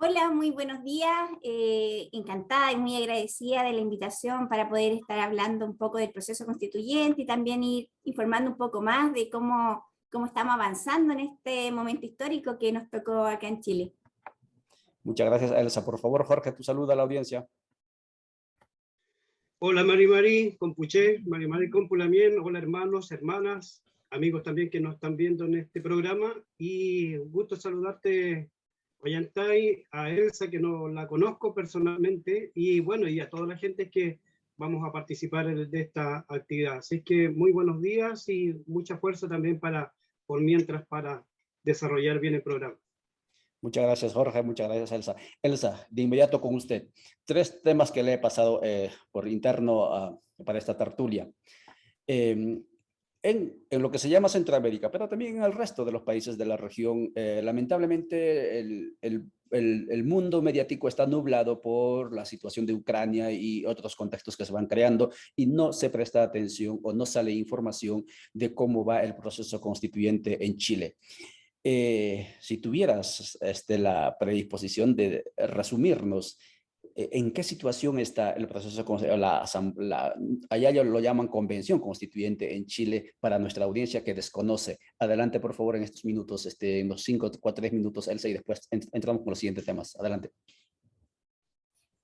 Hola, muy buenos días. Encantada y muy agradecida de la invitación para poder estar hablando un poco del proceso constituyente y también ir informando un poco más de cómo estamos avanzando en este momento histórico que nos tocó acá en Chile. Muchas gracias, Elsa. Por favor, Jorge, tu saluda a la audiencia. Hola Mari Compuché, Mari Compulamien, hola hermanos, hermanas, amigos también que nos están viendo en este programa, y un gusto saludarte, Ollantay, a Elsa, que no la conozco personalmente, y bueno, y a toda la gente que vamos a participar de esta actividad. Así que muy buenos días y mucha fuerza también por mientras, para desarrollar bien el programa. Muchas gracias, Jorge. Muchas gracias, Elsa. Elsa, de inmediato con usted. 3 temas que le he pasado por interno para esta tertulia. En lo que se llama Centroamérica, pero también en el resto de los países de la región, lamentablemente el mundo mediático está nublado por la situación de Ucrania y otros contextos que se van creando, y no se presta atención o no sale información de cómo va el proceso constituyente en Chile. Si tuvieras la predisposición de resumirnos en qué situación está el proceso, allá ya lo llaman convención constituyente en Chile, para nuestra audiencia que desconoce. Adelante, por favor, en estos minutos, en los 3 minutos, Elsa, y después entramos con los siguientes temas. Adelante.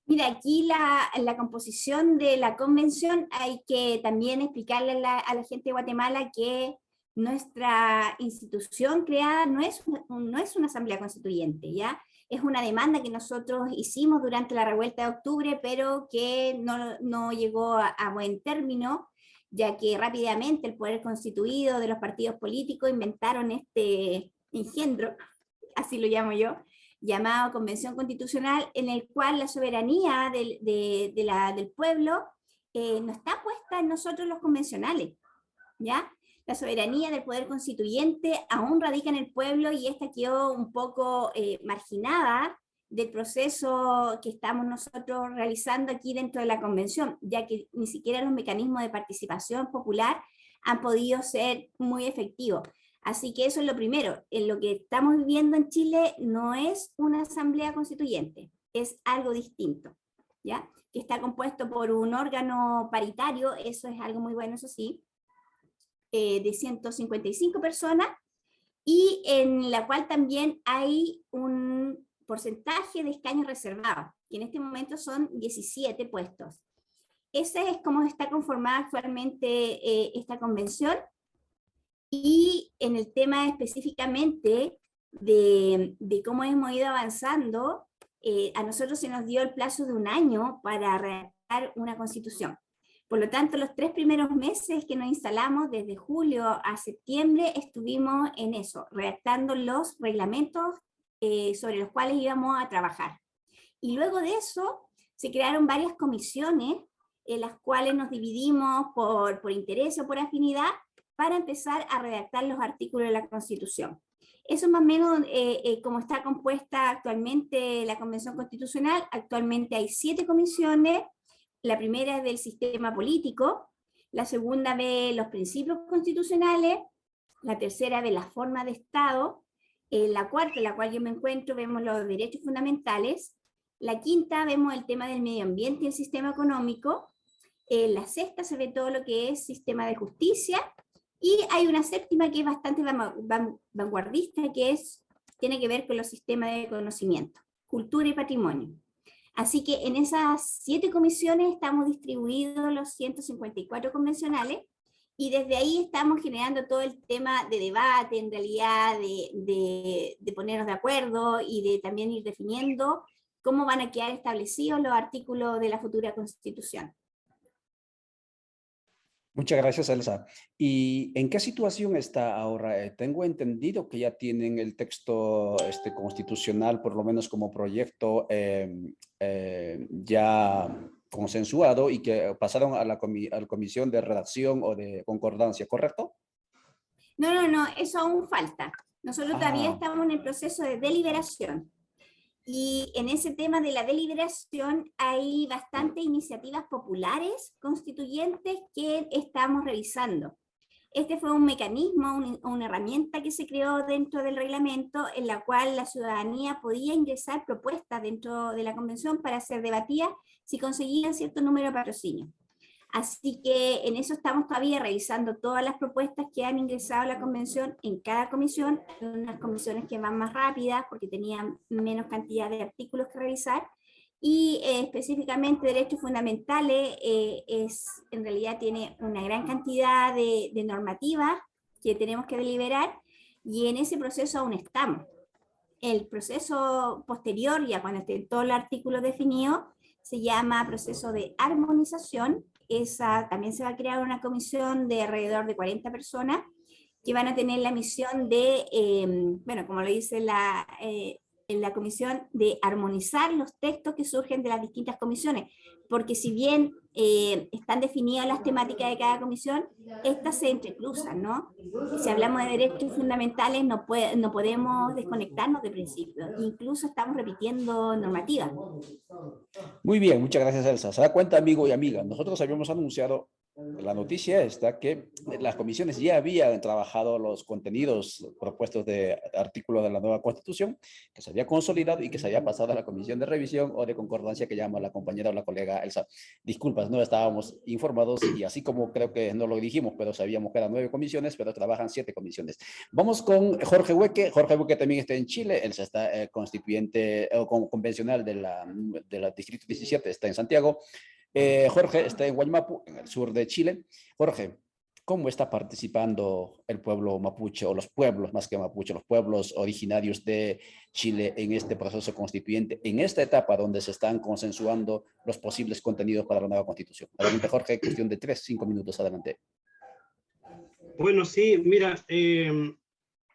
Mira, aquí la composición de la convención hay que también explicarle a la gente de Guatemala que nuestra institución creada no es una asamblea constituyente, ¿ya? Es una demanda que nosotros hicimos durante la revuelta de octubre, pero que no llegó a buen término, ya que rápidamente el poder constituido de los partidos políticos inventaron este engendro, así lo llamo yo, llamado Convención Constitucional, en el cual la soberanía del pueblo no está puesta en nosotros los convencionales, ¿ya? La soberanía del poder constituyente aún radica en el pueblo, y esta quedó un poco marginada del proceso que estamos nosotros realizando aquí dentro de la convención, ya que ni siquiera los mecanismos de participación popular han podido ser muy efectivos. Así que eso es lo primero. En lo que estamos viviendo en Chile no es una asamblea constituyente, es algo distinto, ¿ya? Que está compuesto por un órgano paritario, eso es algo muy bueno, eso sí, de 155 personas, y en la cual también hay un porcentaje de escaños reservados, que en este momento son 17 puestos. Ese es como está conformada actualmente esta convención. Y en el tema específicamente de cómo hemos ido avanzando, a nosotros se nos dio el plazo de 1 año para redactar una constitución. Por lo tanto, los 3 primeros meses que nos instalamos, desde julio a septiembre, estuvimos en eso, redactando los reglamentos sobre los cuales íbamos a trabajar. Y luego de eso, se crearon varias comisiones en las cuales nos dividimos por interés o por afinidad, para empezar a redactar los artículos de la Constitución. Eso es más o menos como está compuesta actualmente la Convención Constitucional. Actualmente hay 7 comisiones. La primera es del sistema político, la segunda ve los principios constitucionales, la tercera ve la forma de Estado, la cuarta, en la cual yo me encuentro, vemos los derechos fundamentales, la quinta vemos el tema del medio ambiente y el sistema económico, la sexta se ve todo lo que es sistema de justicia, y hay una séptima que es bastante vanguardista, que tiene que ver con los sistemas de conocimiento, cultura y patrimonio. Así que en esas 7 comisiones estamos distribuidos los 154 convencionales, y desde ahí estamos generando todo el tema de debate, en realidad, de ponernos de acuerdo y de también ir definiendo cómo van a quedar establecidos los artículos de la futura Constitución. Muchas gracias, Elsa. ¿Y en qué situación está ahora? Tengo entendido que ya tienen el texto constitucional, por lo menos como proyecto, ya consensuado, y que pasaron a la comisión de redacción o de concordancia, ¿correcto? No, eso aún falta. Nosotros todavía estamos en el proceso de deliberación. Y en ese tema de la deliberación hay bastantes iniciativas populares constituyentes que estamos revisando. Este fue un mecanismo, una herramienta que se creó dentro del reglamento en la cual la ciudadanía podía ingresar propuestas dentro de la convención para ser debatida si conseguían cierto número de patrocinios. Así que en eso estamos todavía revisando todas las propuestas que han ingresado a la convención en cada comisión. Hay unas comisiones que van más rápidas porque tenían menos cantidad de artículos que revisar. Y específicamente derechos fundamentales en realidad tiene una gran cantidad de normativas que tenemos que deliberar y en ese proceso aún estamos. El proceso posterior, ya cuando esté todo el artículo definido, se llama proceso de armonización. Esa también se va a crear una comisión de alrededor de 40 personas que van a tener la misión de, bueno, como lo dice en la comisión, de armonizar los textos que surgen de las distintas comisiones, porque si bien están definidas las temáticas de cada comisión, estas se entrecruzan, ¿no? Si hablamos de derechos fundamentales, no podemos desconectarnos de principios, incluso estamos repitiendo normativas. Muy bien, muchas gracias, Elsa. Se da cuenta, amigo y amiga, nosotros habíamos anunciado la noticia esta que las comisiones ya habían trabajado los contenidos propuestos de artículos de la nueva Constitución, que se había consolidado y que se había pasado a la comisión de revisión o de concordancia que llama la compañera o la colega Elsa. Disculpas, no estábamos informados y así como creo que no lo dijimos, pero sabíamos que eran 9 comisiones, pero trabajan 7 comisiones. Vamos con Jorge Hueque. Jorge Hueque también está en Chile. Elsa está constituyente o convencional de la Distrito 17, está en Santiago. Jorge está en Guaymapu, en el sur de Chile. Jorge, ¿cómo está participando el pueblo mapuche, o los pueblos más que mapuche, los pueblos originarios de Chile en este proceso constituyente, en esta etapa donde se están consensuando los posibles contenidos para la nueva constitución? Adelante, Jorge, cuestión de 3-5 minutos, adelante. Bueno, sí, mira,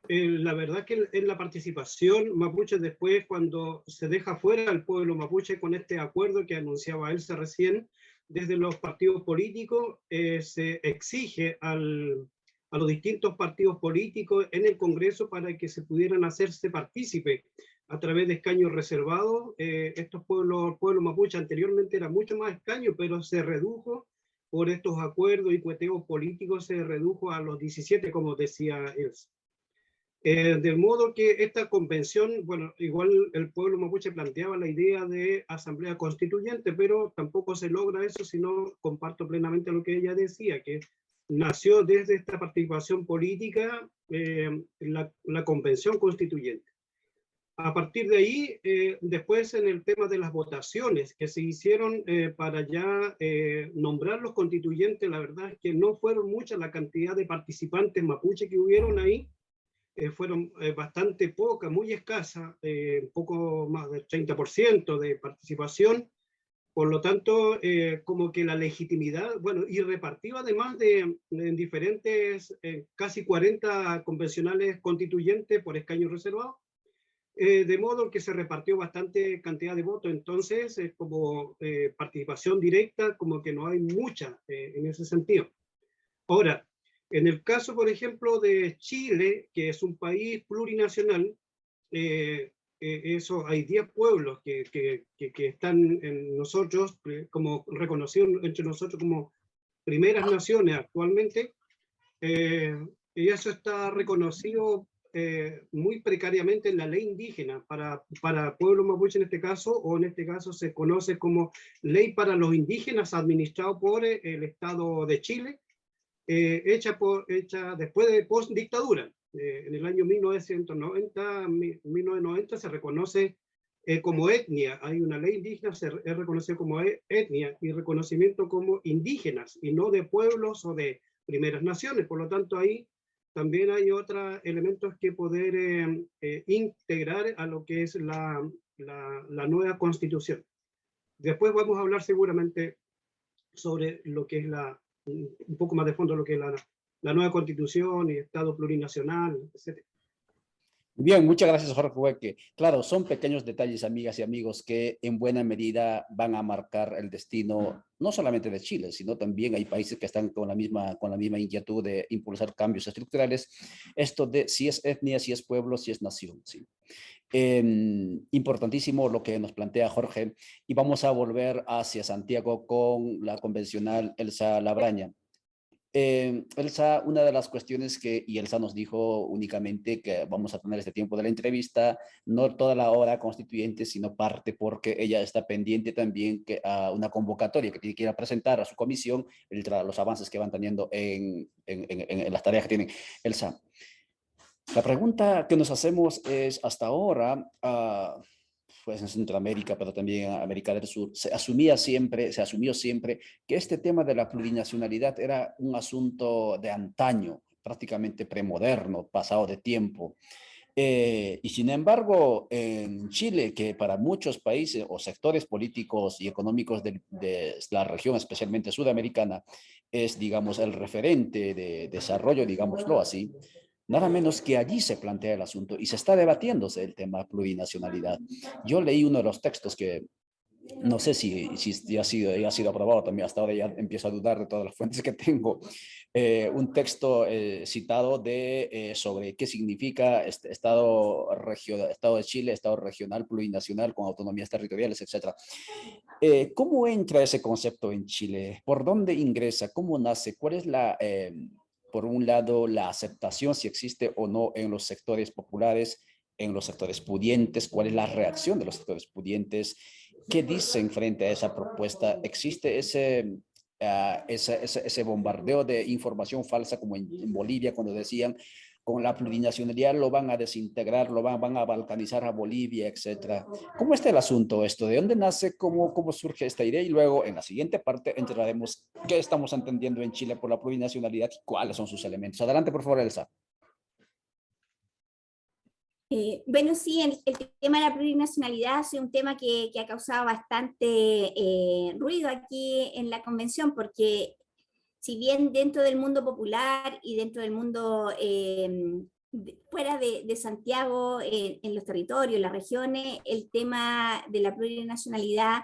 la verdad que en la participación mapuche después, cuando se deja fuera al pueblo mapuche con este acuerdo que anunciaba Elsa recién, desde los partidos políticos se exige a los distintos partidos políticos en el Congreso para que se pudieran hacerse partícipe a través de escaños reservados. Estos pueblos mapuche anteriormente era mucho más escaños, pero se redujo por estos acuerdos y cueteos políticos, se redujo a los 17, como decía Elsa. De modo que esta convención, bueno, igual el pueblo mapuche planteaba la idea de asamblea constituyente, pero tampoco se logra eso, sino comparto plenamente lo que ella decía, que nació desde esta participación política la convención constituyente. A partir de ahí, después en el tema de las votaciones que se hicieron para ya nombrar los constituyentes, la verdad es que no fueron muchas la cantidad de participantes mapuche que hubieron ahí. Fueron bastante pocas, muy escasas, un poco más del 30% de participación. Por lo tanto, como que la legitimidad, bueno, y repartido además en diferentes, casi 40 convencionales constituyentes por escaños reservados, de modo que se repartió bastante cantidad de votos. Entonces, como participación directa, como que no hay mucha en ese sentido. Ahora, en el caso, por ejemplo, de Chile, que es un país plurinacional, hay 10 pueblos que están en nosotros, como reconocidos entre nosotros como primeras naciones actualmente, y eso está reconocido muy precariamente en la ley indígena para pueblo mapuche en este caso, o en este caso se conoce como Ley para los Indígenas, administrado por el Estado de Chile, hecha después de post-dictadura. En el año 1990 se reconoce como etnia. Hay una ley indígena, es reconocido como etnia y reconocimiento como indígenas y no de pueblos o de primeras naciones. Por lo tanto, ahí también hay otros elementos que poder integrar a lo que es la nueva constitución. Después vamos a hablar seguramente sobre lo que es un poco más de fondo lo que es la nueva constitución y Estado plurinacional, etc. Bien, muchas gracias, Jorge Hueque. Claro, son pequeños detalles, amigas y amigos, que en buena medida van a marcar el destino, no solamente de Chile, sino también hay países que están con la misma inquietud de impulsar cambios estructurales. Esto de si es etnia, si es pueblo, si es nación, ¿sí? Importantísimo lo que nos plantea Jorge, y vamos a volver hacia Santiago con la convencional Elsa Labraña. Elsa, una de las cuestiones y Elsa nos dijo únicamente que vamos a tener este tiempo de la entrevista, no toda la hora constituyente, sino parte, porque ella está pendiente también a una convocatoria que tiene que ir a presentar a su comisión los avances que van teniendo en las tareas que tienen. Elsa, la pregunta que nos hacemos es, hasta ahora, pues en Centroamérica, pero también en América del Sur, se asumió siempre que este tema de la plurinacionalidad era un asunto de antaño, prácticamente premoderno, pasado de tiempo. Y sin embargo, en Chile, que para muchos países o sectores políticos y económicos de la región, especialmente sudamericana, es, digamos, el referente de desarrollo, digámoslo así, nada menos que allí se plantea el asunto y se está debatiéndose el tema plurinacionalidad. Yo leí uno de los textos que no sé si ya ha sido aprobado también, hasta ahora ya empiezo a dudar de todas las fuentes que tengo, un texto citado sobre qué significa Estado de Chile, Estado regional, plurinacional, con autonomías territoriales, etc. ¿Cómo entra ese concepto en Chile? ¿Por dónde ingresa? ¿Cómo nace? ¿Cuál es por un lado, la aceptación, si existe o no, en los sectores populares, en los sectores pudientes? ¿Cuál es la reacción de los sectores pudientes? ¿Qué dicen frente a esa propuesta? ¿Existe ese bombardeo de información falsa como en Bolivia, cuando decían con la plurinacionalidad lo van a desintegrar, van a balcanizar a Bolivia, etcétera? ¿Cómo está el asunto esto? ¿De dónde nace? ¿Cómo surge esta idea? Y luego en la siguiente parte entraremos qué estamos entendiendo en Chile por la plurinacionalidad y cuáles son sus elementos. Adelante, por favor, Elsa. Bueno, sí, el tema de la plurinacionalidad es un tema que ha causado bastante ruido aquí en la convención, porque si bien dentro del mundo popular y dentro del mundo fuera de Santiago, en los territorios, en las regiones, el tema de la plurinacionalidad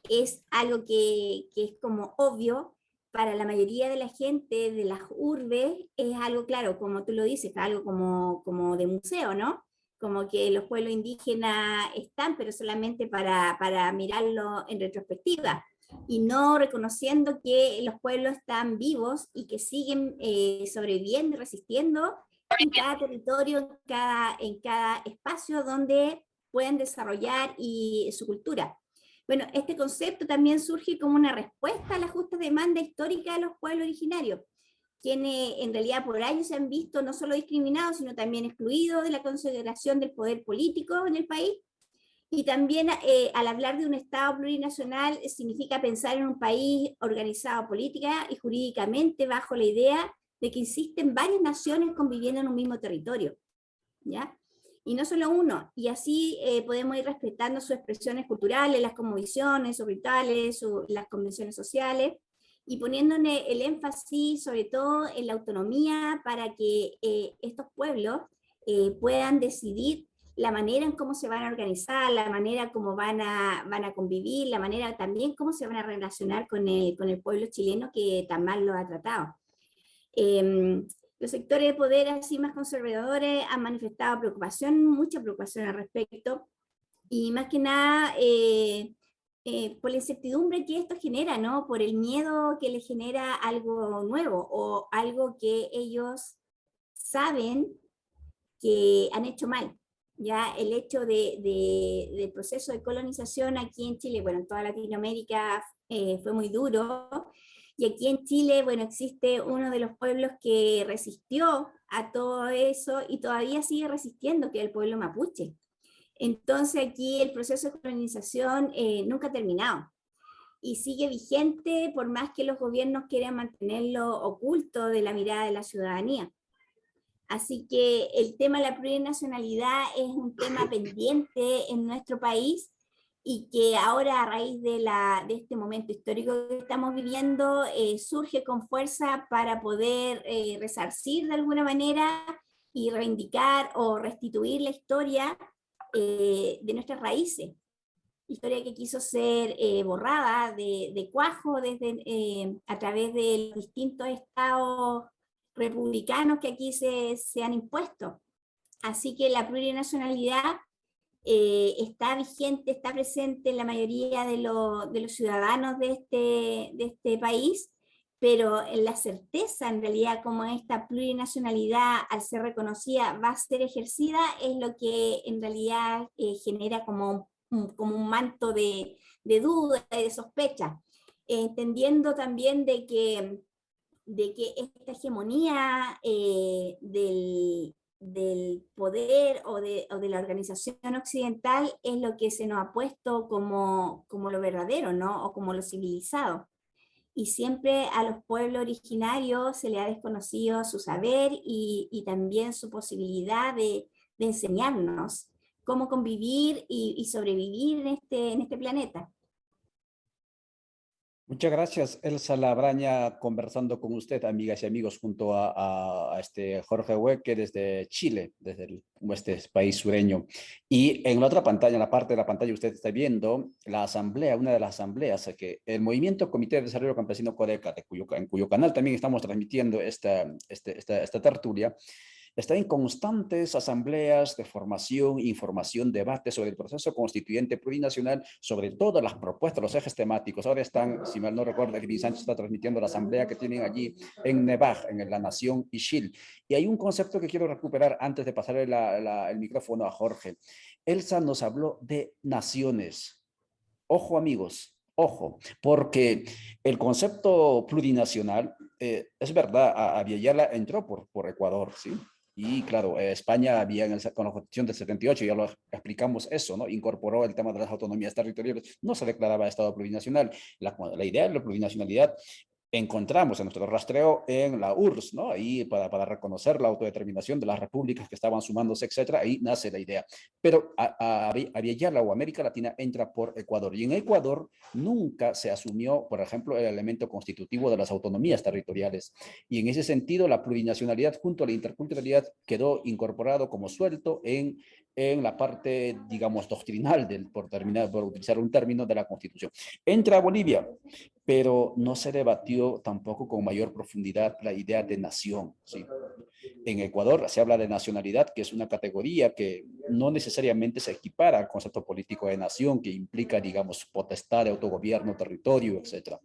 es algo que es como obvio. Para la mayoría de la gente de las urbes es algo, claro, como tú lo dices, algo como de museo, ¿no? Como que los pueblos indígenas están, pero solamente para mirarlo en retrospectiva, y no reconociendo que los pueblos están vivos y que siguen sobreviviendo y resistiendo en cada territorio, en cada espacio donde pueden desarrollar su cultura. Bueno, este concepto también surge como una respuesta a la justa demanda histórica de los pueblos originarios, quienes en realidad por años se han visto no solo discriminados, sino también excluidos de la consideración del poder político en el país. Y también al hablar de un Estado plurinacional significa pensar en un país organizado política y jurídicamente bajo la idea de que existen varias naciones conviviendo en un mismo territorio, ¿ya? Y no solo uno, y así podemos ir respetando sus expresiones culturales, las cosmovisiones, sus rituales, las convenciones sociales, y poniéndole el énfasis sobre todo en la autonomía para que estos pueblos puedan decidir la manera en cómo se van a organizar, la manera como van a convivir, la manera también cómo se van a relacionar con el pueblo chileno que tan mal lo ha tratado. Los sectores de poder así más conservadores han manifestado mucha preocupación al respecto, y más que nada por la incertidumbre que esto genera, ¿no? Por el miedo que le genera algo nuevo o algo que ellos saben que han hecho mal. Ya el hecho del proceso de colonización aquí en Chile, bueno, en toda Latinoamérica fue muy duro, y aquí en Chile, bueno, existe uno de los pueblos que resistió a todo eso y todavía sigue resistiendo, que es el pueblo mapuche. Entonces aquí el proceso de colonización nunca ha terminado y sigue vigente por más que los gobiernos quieran mantenerlo oculto de la mirada de la ciudadanía. Así que el tema de la plurinacionalidad es un tema pendiente en nuestro país, y que ahora, a raíz de este momento histórico que estamos viviendo, surge con fuerza para poder resarcir de alguna manera y reivindicar o restituir la historia de nuestras raíces. Historia que quiso ser borrada de cuajo a través de los distintos estados republicanos que aquí se han impuesto. Así que la plurinacionalidad está vigente, está presente en la mayoría de los ciudadanos de este país, pero la certeza en realidad como esta plurinacionalidad al ser reconocida va a ser ejercida es lo que en realidad genera como un manto de duda y de sospecha, entendiendo también de que esta hegemonía del poder o de la organización occidental es lo que se nos ha puesto como lo verdadero, ¿no? O como lo civilizado. Y siempre a los pueblos originarios se le ha desconocido su saber y también su posibilidad de enseñarnos cómo convivir y sobrevivir en este planeta. Muchas gracias, Elsa Labraña, conversando con usted, amigas y amigos, junto a este Jorge Hueque desde Chile, desde este país sureño. Y en la otra pantalla, en la parte de la pantalla, usted está viendo la asamblea, una de las asambleas que el Movimiento Comité de Desarrollo Campesino Codeca, en cuyo canal también estamos transmitiendo esta tertulia, está en constantes asambleas de formación, información, debate sobre el proceso constituyente plurinacional, sobre todas las propuestas, los ejes temáticos. Ahora están, si mal no recuerdo, Elvin Sánchez está transmitiendo la asamblea que tienen allí en Nevaj, en la Nación Ixil. Y hay un concepto que quiero recuperar antes de pasarle el micrófono a Jorge. Elsa nos habló de naciones. Ojo, amigos. Ojo, porque el concepto plurinacional, es verdad, Abiyala entró por Ecuador, ¿sí? Y claro, España había con la Constitución del 78, ya lo explicamos eso, ¿no? Incorporó el tema de las autonomías territoriales, no se declaraba Estado plurinacional. La idea de la plurinacionalidad encontramos en nuestro rastreo en la URSS, ¿no? Ahí para reconocer la autodeterminación de las repúblicas que estaban sumándose, etcétera, ahí nace la idea. Pero Abiyala o América Latina entra por Ecuador, y en Ecuador nunca se asumió, por ejemplo, el elemento constitutivo de las autonomías territoriales, y en ese sentido la plurinacionalidad junto a la interculturalidad quedó incorporado como suelto en la parte, digamos, doctrinal, por utilizar un término de la Constitución. Entra Bolivia, pero no se debatió tampoco con mayor profundidad la idea de nación, ¿sí? En Ecuador se habla de nacionalidad, que es una categoría que no necesariamente se equipara al concepto político de nación, que implica, digamos, potestad de autogobierno, territorio, etc.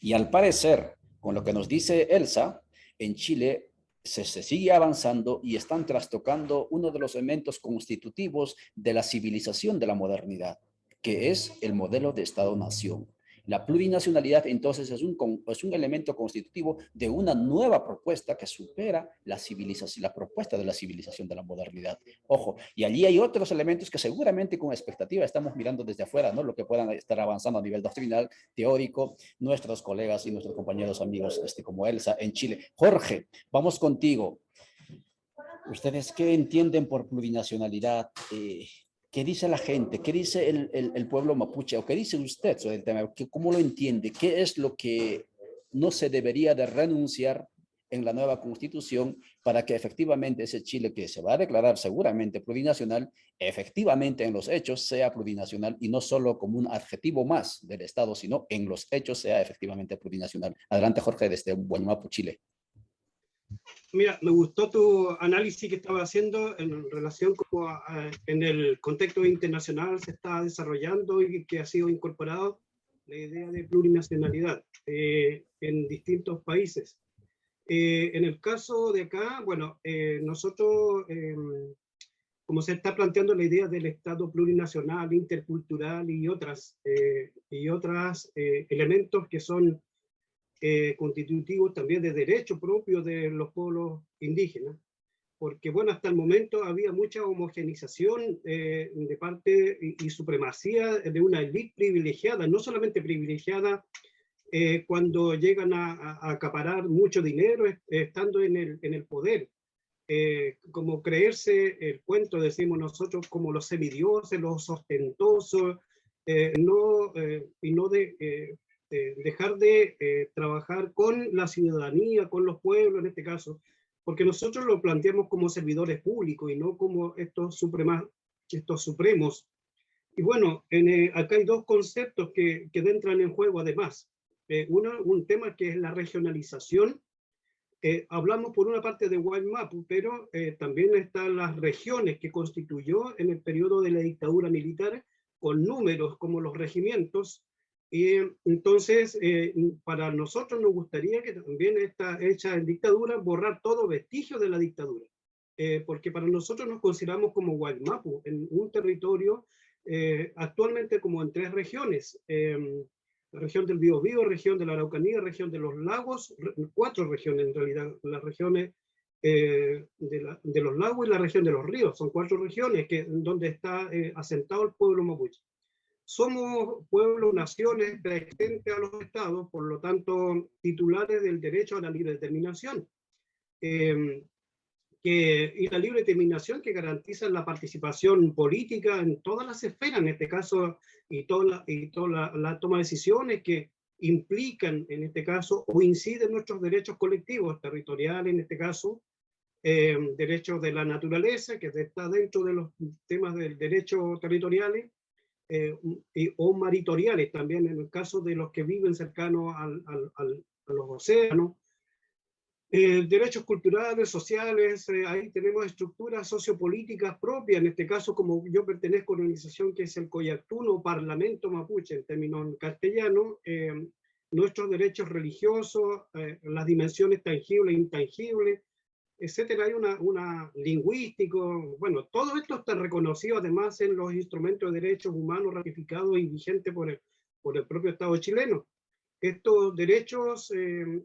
Y al parecer, con lo que nos dice Elsa, en Chile se sigue avanzando y están trastocando uno de los elementos constitutivos de la civilización de la modernidad, que es el modelo de Estado-nación. La plurinacionalidad entonces es un elemento constitutivo de una nueva propuesta que supera la civilización, la propuesta de la civilización de la modernidad. Ojo, y allí hay otros elementos que seguramente con expectativa estamos mirando desde afuera, ¿no? Lo que puedan estar avanzando a nivel doctrinal, teórico, nuestros colegas y nuestros compañeros amigos como Elsa en Chile. Jorge, vamos contigo. ¿Ustedes qué entienden por plurinacionalidad? ¿Qué dice la gente? ¿Qué dice el pueblo mapuche? ¿O qué dice usted sobre el tema? ¿Cómo lo entiende? ¿Qué es lo que no se debería de renunciar en la nueva constitución para que efectivamente ese Chile que se va a declarar seguramente plurinacional, efectivamente en los hechos sea plurinacional y no solo como un adjetivo más del Estado, sino en los hechos sea efectivamente plurinacional? Adelante, Jorge, desde Guaymapu, Chile. Mira, me gustó tu análisis que estaba haciendo en relación como en el contexto internacional se está desarrollando y que ha sido incorporado la idea de plurinacionalidad en distintos países. En el caso de acá, bueno, nosotros, como se está planteando la idea del Estado plurinacional, intercultural y otras elementos que son constitutivos también de derecho propio de los pueblos indígenas, porque bueno, hasta el momento había mucha homogenización de parte y supremacía de una élite privilegiada, no solamente privilegiada cuando llegan a acaparar mucho dinero estando en el poder, como creerse el cuento, decimos nosotros, como los semidioses, los ostentosos, y no dejar de trabajar con la ciudadanía, con los pueblos en este caso, porque nosotros lo planteamos como servidores públicos y no como estos supremos. Y bueno, acá hay dos conceptos que entran en juego además. Un tema que es la regionalización. Hablamos por una parte de Guaymapu, pero también están las regiones que constituyó en el periodo de la dictadura militar con números como los regimientos, Y entonces, para nosotros nos gustaría que también esta hecha en dictadura, borrar todo vestigio de la dictadura. Porque para nosotros nos consideramos como Guaymapu, en un territorio actualmente como en 3 regiones. La región del Biobío, región de la Araucanía, región de los lagos, 4 regiones en realidad, las regiones de los lagos y la región de los ríos. Son 4 regiones donde está asentado el pueblo mapuche. Somos pueblos, naciones preexistentes a los estados, por lo tanto, titulares del derecho a la libre determinación. Y la libre determinación que garantiza la participación política en todas las esferas, en este caso, y toda la toma de decisiones que implican, en este caso, o inciden en nuestros derechos colectivos, territoriales, en este caso, derechos de la naturaleza, que está dentro de los temas del derecho territoriales, o maritoriales también, en el caso de los que viven cercanos a los océanos. Derechos culturales, sociales, ahí tenemos estructuras sociopolíticas propias, en este caso como yo pertenezco a una organización que es el Coyactuno, Parlamento Mapuche, en términos castellanos, nuestros derechos religiosos, las dimensiones tangibles e intangibles, etcétera. Hay una lingüístico, bueno, todo esto está reconocido además en los instrumentos de derechos humanos ratificados y vigentes por el propio Estado chileno. Estos derechos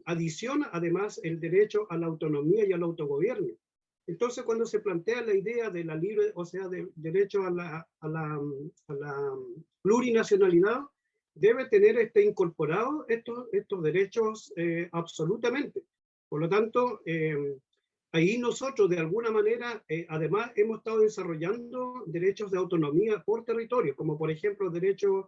adicionan además el derecho a la autonomía y al autogobierno. Entonces, cuando se plantea la idea de la libre, o sea, del derecho a la plurinacionalidad, debe tener incorporado estos derechos absolutamente. Por lo tanto, ahí nosotros de alguna manera, además, hemos estado desarrollando derechos de autonomía por territorio, como por ejemplo derechos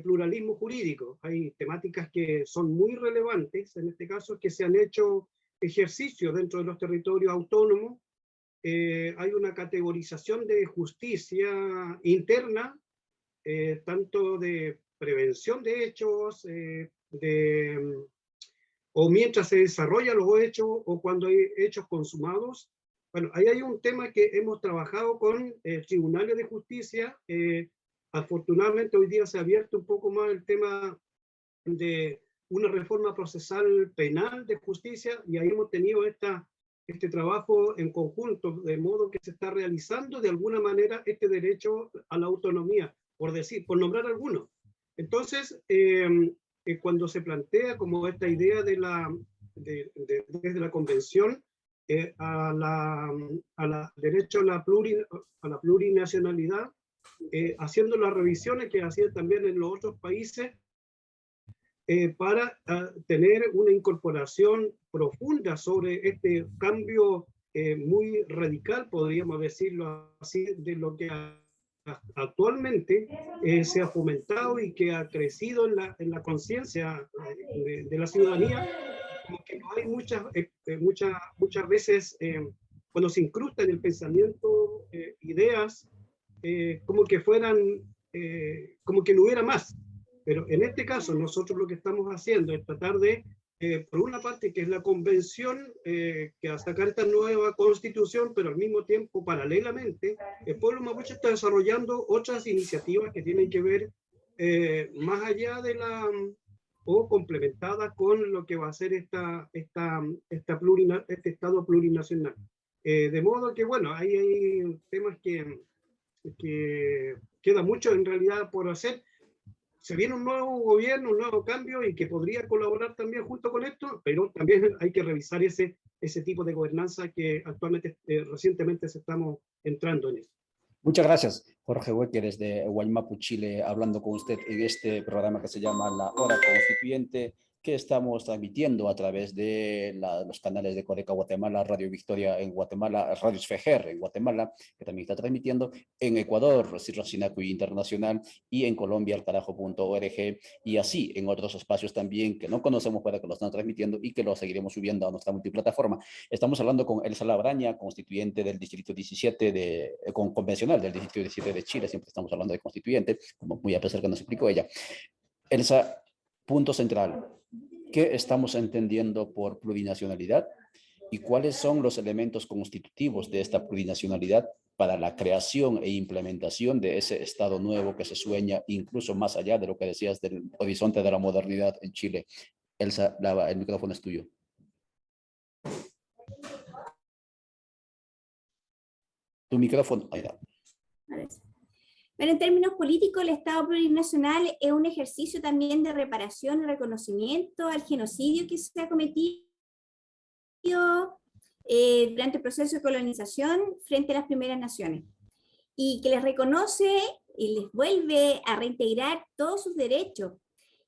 pluralismo jurídico. Hay temáticas que son muy relevantes, en este caso, que se han hecho ejercicios dentro de los territorios autónomos. Hay una categorización de justicia interna, tanto de prevención de hechos, o mientras se desarrollan los hechos, o cuando hay hechos consumados. Bueno, ahí hay un tema que hemos trabajado con tribunales de justicia. Afortunadamente hoy día se ha abierto un poco más el tema de una reforma procesal penal de justicia, y ahí hemos tenido este trabajo en conjunto, de modo que se está realizando de alguna manera este derecho a la autonomía, por nombrar algunos. Entonces, cuando se plantea como esta idea desde la convención derecho a la plurinacionalidad, haciendo las revisiones que hacían también en los otros países, para tener una incorporación profunda sobre este cambio muy radical, podríamos decirlo así, de lo que actualmente se ha fomentado y que ha crecido en la conciencia de la ciudadanía, como que no hay muchas veces, cuando se incrusta en el pensamiento ideas, como que como que no hubiera más. Pero en este caso nosotros lo que estamos haciendo es tratar de, por una parte, que es la convención, que a sacar esta nueva constitución, pero al mismo tiempo, paralelamente, el pueblo mapuche está desarrollando otras iniciativas que tienen que ver más allá de o complementada con lo que va a ser este Estado plurinacional. De modo que, bueno, hay temas que queda mucho en realidad por hacer. Se viene un nuevo gobierno, un nuevo cambio, y que podría colaborar también junto con esto, pero también hay que revisar ese tipo de gobernanza que actualmente, recientemente estamos entrando en eso. Muchas gracias, Jorge Hueque, desde Guaymapu, Chile, hablando con usted en este programa que se llama La Hora Constituyente, que estamos transmitiendo a través de los canales de Codeca Guatemala, Radio Victoria en Guatemala, Radio Esfejer en Guatemala, que también está transmitiendo, en Ecuador, Cirro Sinacuy Internacional, y en Colombia, alcarajo.org, y así en otros espacios también que no conocemos, para que lo están transmitiendo y que lo seguiremos subiendo a nuestra multiplataforma. Estamos hablando con Elsa Labraña, constituyente del Distrito 17, convencional del Distrito 17 de Chile. Siempre estamos hablando de constituyente, como muy a pesar que nos explicó ella. Elsa, punto central: ¿qué estamos entendiendo por plurinacionalidad y cuáles son los elementos constitutivos de esta plurinacionalidad para la creación e implementación de ese Estado nuevo que se sueña, incluso más allá de lo que decías del horizonte de la modernidad en Chile. Elsa, el micrófono es tuyo. Tu micrófono. Ahí está. Pero en términos políticos, el Estado plurinacional es un ejercicio también de reparación y reconocimiento al genocidio que se ha cometido durante el proceso de colonización frente a las primeras naciones, y que les reconoce y les vuelve a reintegrar todos sus derechos.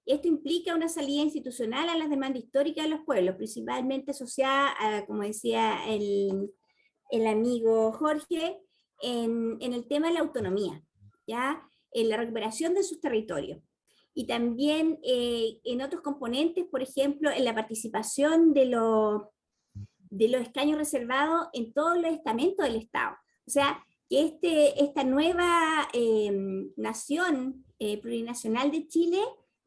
Esto implica una salida institucional a las demandas históricas de los pueblos, principalmente asociada, como decía el amigo Jorge, en el tema de la autonomía, ¿ya? En la recuperación de sus territorios. Y también en otros componentes, por ejemplo, en la participación de los escaños reservados en todos los estamentos del Estado. O sea, que esta nueva nación plurinacional de Chile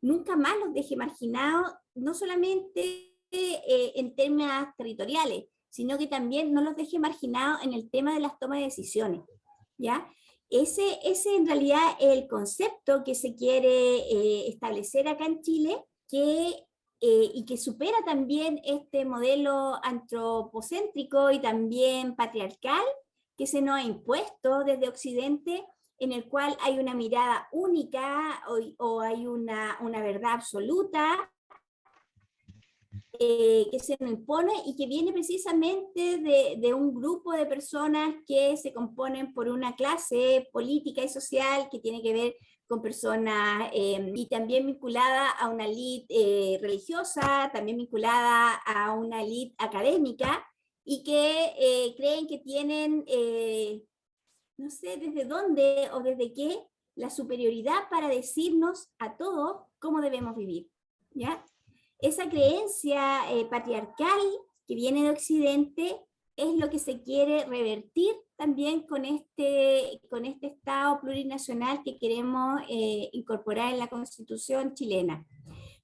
nunca más los deje marginados, no solamente en temas territoriales, sino que también no los deje marginados en el tema de las tomas de decisiones, ¿ya? Ese en realidad es el concepto que se quiere establecer acá en Chile, y que supera también este modelo antropocéntrico y también patriarcal que se nos ha impuesto desde Occidente, en el cual hay una mirada única o hay una verdad absoluta que se nos impone y que viene precisamente de un grupo de personas que se componen por una clase política y social que tiene que ver con personas y también vinculada a una élite religiosa, también vinculada a una élite académica, y que creen que tienen, no sé desde dónde o desde qué, la superioridad para decirnos a todos cómo debemos vivir, ¿ya? Esa creencia patriarcal que viene de Occidente es lo que se quiere revertir también con este Estado plurinacional que queremos incorporar en la Constitución chilena.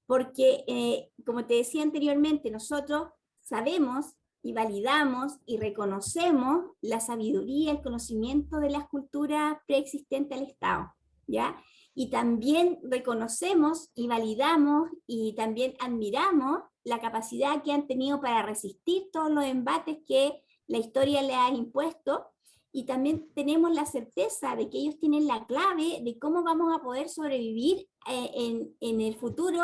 Porque, como te decía anteriormente, nosotros sabemos y validamos y reconocemos la sabiduría, el conocimiento de las culturas preexistentes al Estado, ¿ya? Y también reconocemos y validamos y también admiramos la capacidad que han tenido para resistir todos los embates que la historia les ha impuesto, y también tenemos la certeza de que ellos tienen la clave de cómo vamos a poder sobrevivir en el futuro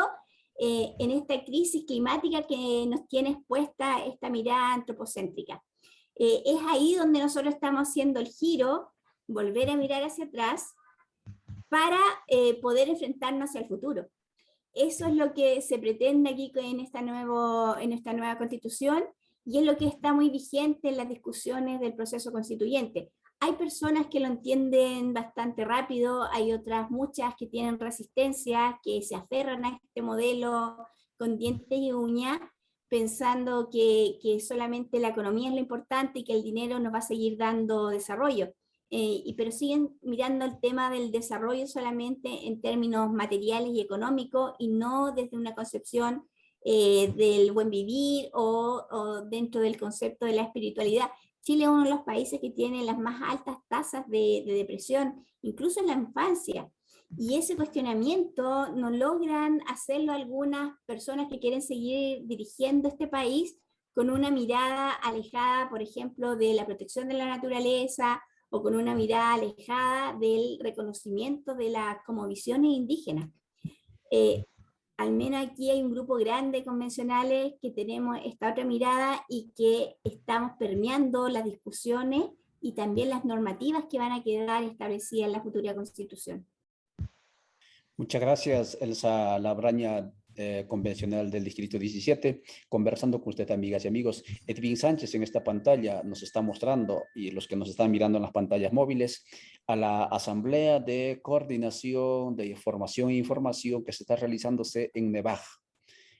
en esta crisis climática que nos tiene expuesta esta mirada antropocéntrica. Es ahí donde nosotros estamos haciendo el giro, volver a mirar hacia atrás, para poder enfrentarnos hacia el futuro. Eso es lo que se pretende aquí en esta nueva constitución, y es lo que está muy vigente en las discusiones del proceso constituyente. Hay personas que lo entienden bastante rápido, hay otras muchas que tienen resistencia, que se aferran a este modelo con dientes y uñas, pensando que solamente la economía es lo importante y que el dinero nos va a seguir dando desarrollo. Pero siguen mirando el tema del desarrollo solamente en términos materiales y económicos, y no desde una concepción del buen vivir o dentro del concepto de la espiritualidad. Chile es uno de los países que tiene las más altas tasas de depresión, incluso en la infancia. Y ese cuestionamiento no logran hacerlo algunas personas que quieren seguir dirigiendo este país con una mirada alejada, por ejemplo, de la protección de la naturaleza, o con una mirada alejada del reconocimiento de las cosmovisiones indígenas. Al menos aquí hay un grupo grande de convencionales que tenemos esta otra mirada y que estamos permeando las discusiones y también las normativas que van a quedar establecidas en la futura Constitución. Muchas gracias, Elsa Labraña, convencional del Distrito 17, conversando con usted, amigas y amigos. Edwin Sánchez en esta pantalla nos está mostrando, y los que nos están mirando en las pantallas móviles, a la Asamblea de Coordinación de Formación e Información que se está realizándose en Nevaj.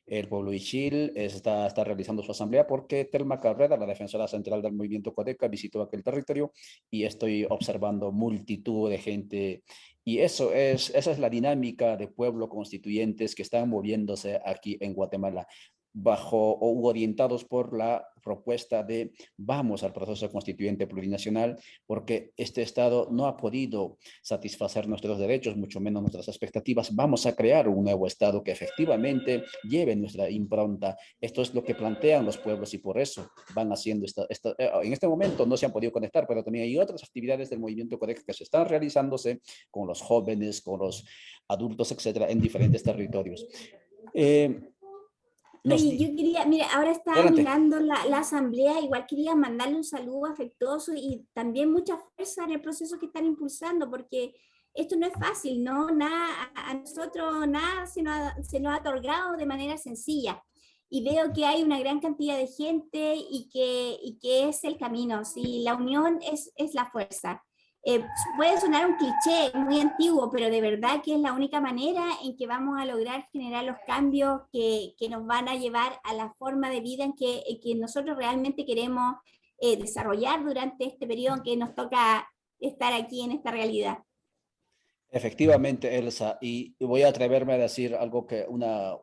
El pueblo Ixil está realizando su asamblea porque Telma Carrera, la defensora central del movimiento Codeca, visitó aquel territorio, y estoy observando multitud de gente. Y esa es la dinámica de pueblo constituyentes que están moviéndose aquí en Guatemala. bajo o orientados por la propuesta de vamos al proceso constituyente plurinacional, porque este Estado no ha podido satisfacer nuestros derechos, mucho menos nuestras expectativas. Vamos a crear un nuevo Estado que efectivamente lleve nuestra impronta. Esto es lo que plantean los pueblos y por eso van haciendo en este momento no se han podido conectar, pero también hay otras actividades del movimiento Codec que se están realizándose con los jóvenes, con los adultos, etcétera, en diferentes territorios. Oye, yo quería, mira, ahora estaba Adelante. mirando la asamblea, igual quería mandarle un saludo afectuoso y también mucha fuerza en el proceso que están impulsando, porque esto no es fácil, ¿no? Nada, a nosotros nada se nos ha otorgado de manera sencilla. Y veo que hay una gran cantidad de gente y que es el camino, ¿sí? La unión es la fuerza. Puede sonar un cliché muy antiguo, pero de verdad que es la única manera en que vamos a lograr generar los cambios que nos van a llevar a la forma de vida en que nosotros realmente queremos desarrollar durante este periodo en que nos toca estar aquí en esta realidad. Efectivamente, Elsa, y voy a atreverme a decir algo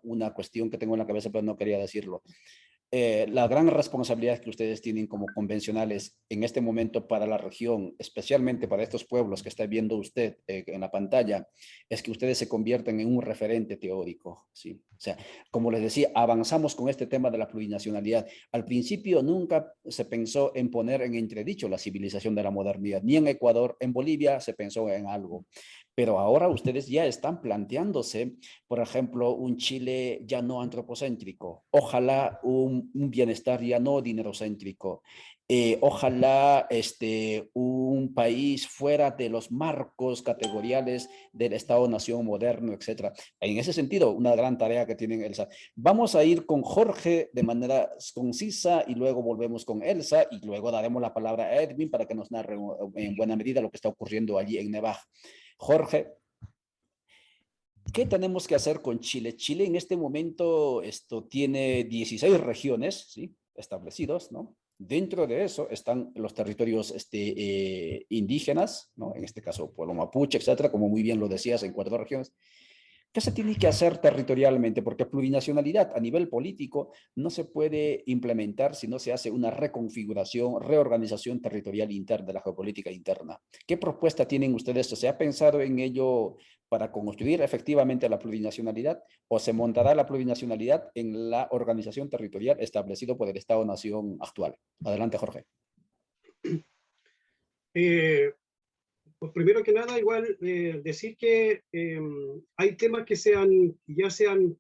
una cuestión que tengo en la cabeza, pero no quería decirlo. La gran responsabilidad que ustedes tienen como convencionales en este momento para la región, especialmente para estos pueblos que está viendo usted en la pantalla, es que ustedes se convierten en un referente teórico, ¿sí? O sea, como les decía, avanzamos con este tema de la plurinacionalidad. Al principio nunca se pensó en poner en entredicho la civilización de la modernidad, ni en Ecuador, en Bolivia se pensó en algo. Pero ahora ustedes ya están planteándose, por ejemplo, un Chile ya no antropocéntrico, ojalá un bienestar ya no dinerocéntrico, ojalá un país fuera de los marcos categoriales del Estado-Nación moderno, etc. En ese sentido, una gran tarea que tienen Elsa. Vamos a ir con Jorge de manera concisa y luego volvemos con Elsa y luego daremos la palabra a Edwin para que nos narre en buena medida lo que está ocurriendo allí en Nevaj. Jorge, ¿qué tenemos que hacer con Chile? Chile en este momento tiene 16 regiones, ¿sí? Establecidos, ¿no? Dentro de eso están los territorios indígenas, ¿no? En este caso, pueblo mapuche, etcétera, como muy bien lo decías, en 4 regiones. ¿Qué se tiene que hacer territorialmente? Porque plurinacionalidad a nivel político no se puede implementar si no se hace una reconfiguración, reorganización territorial interna de la geopolítica interna. ¿Qué propuesta tienen ustedes? ¿Se ha pensado en ello para construir efectivamente la plurinacionalidad o se montará la plurinacionalidad en la organización territorial establecido por el Estado-Nación actual? Adelante, Jorge. Pues primero que nada, igual decir que hay temas que ya se han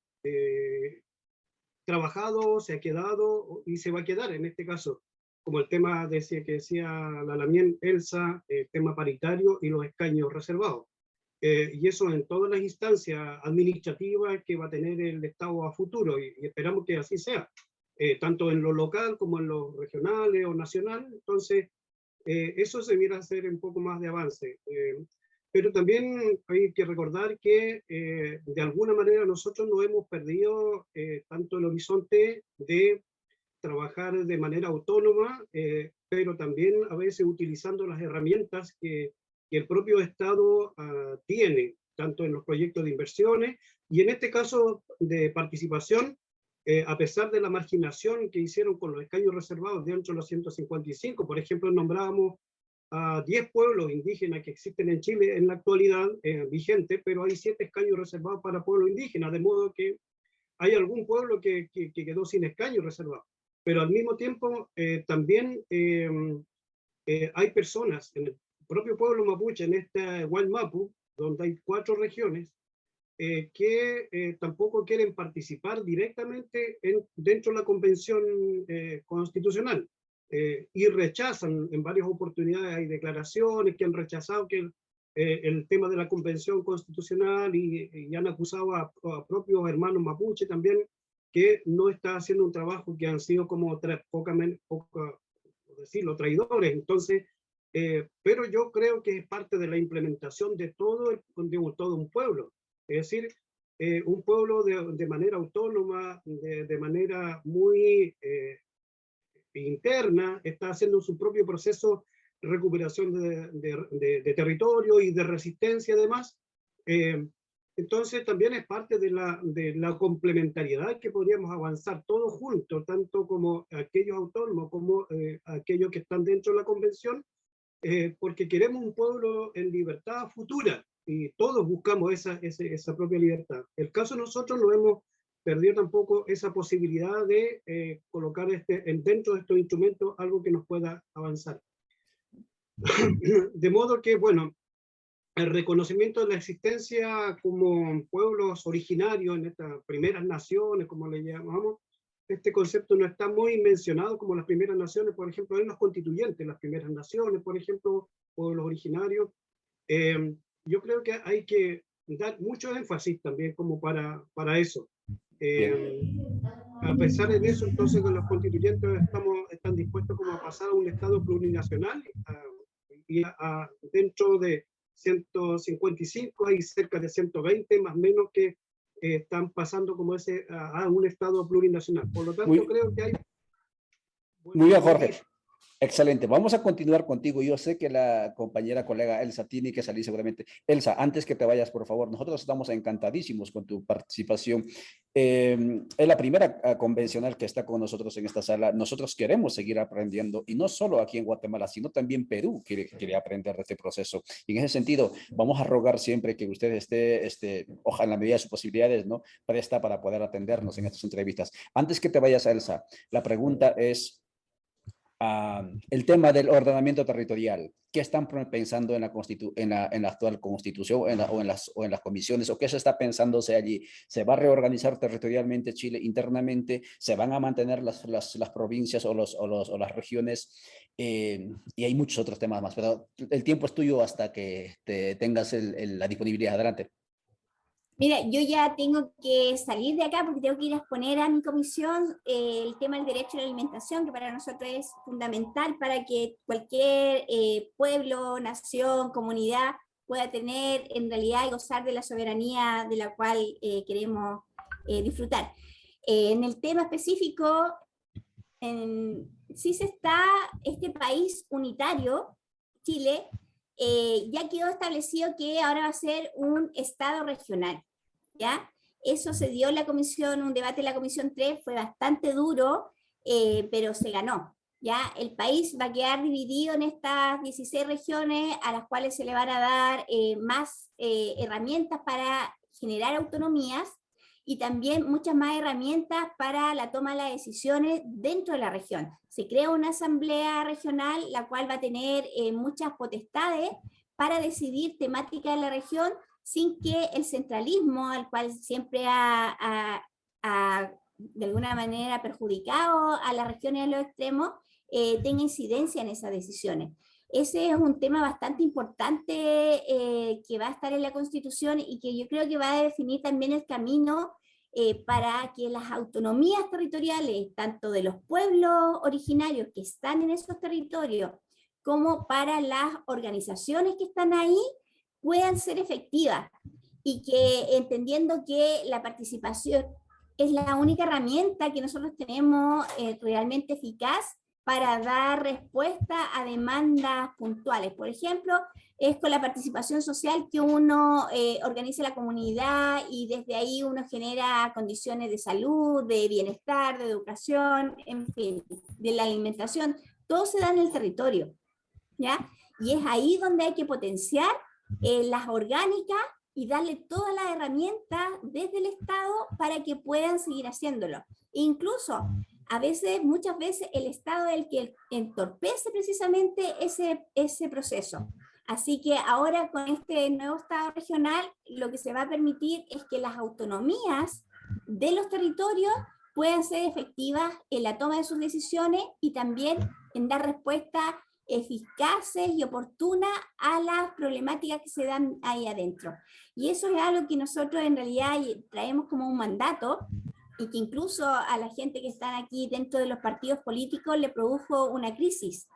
trabajado, se ha quedado y se va a quedar en este caso, como el tema que decía la Lamien Elsa, el tema paritario y los escaños reservados. Y eso en todas las instancias administrativas que va a tener el Estado a futuro, y esperamos que así sea, tanto en lo local como en lo regional o nacional. Entonces, eso se debiera hacer un poco más de avance. Pero también hay que recordar que de alguna manera nosotros no hemos perdido tanto el horizonte de trabajar de manera autónoma, pero también a veces utilizando las herramientas que el propio Estado tiene, tanto en los proyectos de inversiones y en este caso de participación, a pesar de la marginación que hicieron con los escaños reservados dentro de los 155. Por ejemplo, nombrábamos a 10 pueblos indígenas que existen en Chile en la actualidad vigente, pero hay 7 escaños reservados para pueblos indígenas, de modo que hay algún pueblo que quedó sin escaños reservados. Pero al mismo tiempo también hay personas en el propio pueblo mapuche, en este Guaymapu, donde hay 4 regiones, que tampoco quieren participar directamente dentro de la convención constitucional y rechazan en varias oportunidades. Hay declaraciones que han rechazado que el tema de la convención constitucional y han acusado a propios hermanos mapuche también que no está haciendo un trabajo, que han sido como decirlo, traidores. Entonces, pero yo creo que es parte de la implementación de todo un pueblo. Es decir, un pueblo de manera autónoma, de manera muy interna, está haciendo su propio proceso de recuperación de territorio y de resistencia además, Entonces también es parte de la complementariedad que podríamos avanzar todos juntos, tanto como aquellos autónomos como aquellos que están dentro de la convención, porque queremos un pueblo en libertad futura y todos buscamos esa propia libertad. El caso de nosotros no hemos perdido tampoco esa posibilidad de colocar dentro de estos instrumentos algo que nos pueda avanzar. De modo que, bueno, el reconocimiento de la existencia como pueblos originarios en estas primeras naciones, como le llamamos, este concepto no está muy mencionado como las primeras naciones, por ejemplo, en los constituyentes, las primeras naciones, por ejemplo, pueblos originarios. Yo creo que hay que dar mucho énfasis también como para eso. A pesar de eso, entonces, que los constituyentes están dispuestos como a pasar a un Estado plurinacional, dentro de 155 hay cerca de 120 más o menos que están pasando como a un Estado plurinacional. Por lo tanto, creo que hay... Muy bien, Jorge. Excelente. Vamos a continuar contigo. Yo sé que la compañera colega Elsa tiene que salir seguramente. Elsa, antes que te vayas, por favor, nosotros estamos encantadísimos con tu participación. Es la primera convencional que está con nosotros en esta sala. Nosotros queremos seguir aprendiendo, y no solo aquí en Guatemala, sino también Perú quiere aprender de este proceso. Y en ese sentido, vamos a rogar siempre que usted esté, ojalá en la medida de sus posibilidades, ¿no?, presta para poder atendernos en estas entrevistas. Antes que te vayas, Elsa, la pregunta es... el tema del ordenamiento territorial. ¿Qué están pensando en la actual constitución o en las comisiones? ¿O qué se está pensándose allí? ¿Se va a reorganizar territorialmente Chile internamente? ¿Se van a mantener las provincias o las regiones? Y hay muchos otros temas más, pero el tiempo es tuyo hasta que tengas la disponibilidad. Adelante. Mira, yo ya tengo que salir de acá porque tengo que ir a exponer a mi comisión el tema del derecho a la alimentación, que para nosotros es fundamental para que cualquier pueblo, nación, comunidad pueda tener en realidad y gozar de la soberanía de la cual queremos disfrutar. En el tema específico, sí se está este país unitario, Chile, ya quedó establecido que ahora va a ser un Estado regional, ¿ya? Eso se dio en la comisión, un debate en la comisión 3, fue bastante duro, pero se ganó, ¿ya? El país va a quedar dividido en estas 16 regiones a las cuales se le van a dar más herramientas para generar autonomías y también muchas más herramientas para la toma de las decisiones dentro de la región. Se crea una asamblea regional, la cual va a tener muchas potestades para decidir temáticas de la región, sin que el centralismo, al cual siempre ha de alguna manera perjudicado a las regiones de los extremos, tenga incidencia en esas decisiones. Ese es un tema bastante importante que va a estar en la Constitución y que yo creo que va a definir también el camino para que las autonomías territoriales, tanto de los pueblos originarios que están en esos territorios, como para las organizaciones que están ahí, puedan ser efectivas y que entendiendo que la participación es la única herramienta que nosotros tenemos realmente eficaz para dar respuesta a demandas puntuales. Por ejemplo, es con la participación social que uno organiza la comunidad y desde ahí uno genera condiciones de salud, de bienestar, de educación, en fin, de la alimentación. Todo se da en el territorio, ¿ya? Y es ahí donde hay que potenciar las orgánicas y darle todas las herramientas desde el Estado para que puedan seguir haciéndolo. E incluso, muchas veces el Estado es el que entorpece precisamente ese proceso. Así que ahora con este nuevo Estado regional, lo que se va a permitir es que las autonomías de los territorios puedan ser efectivas en la toma de sus decisiones y también en dar respuesta eficaces y oportunas a las problemáticas que se dan ahí adentro. Y eso es algo que nosotros en realidad traemos como un mandato y que incluso a la gente que está aquí dentro de los partidos políticos le produjo una crisis,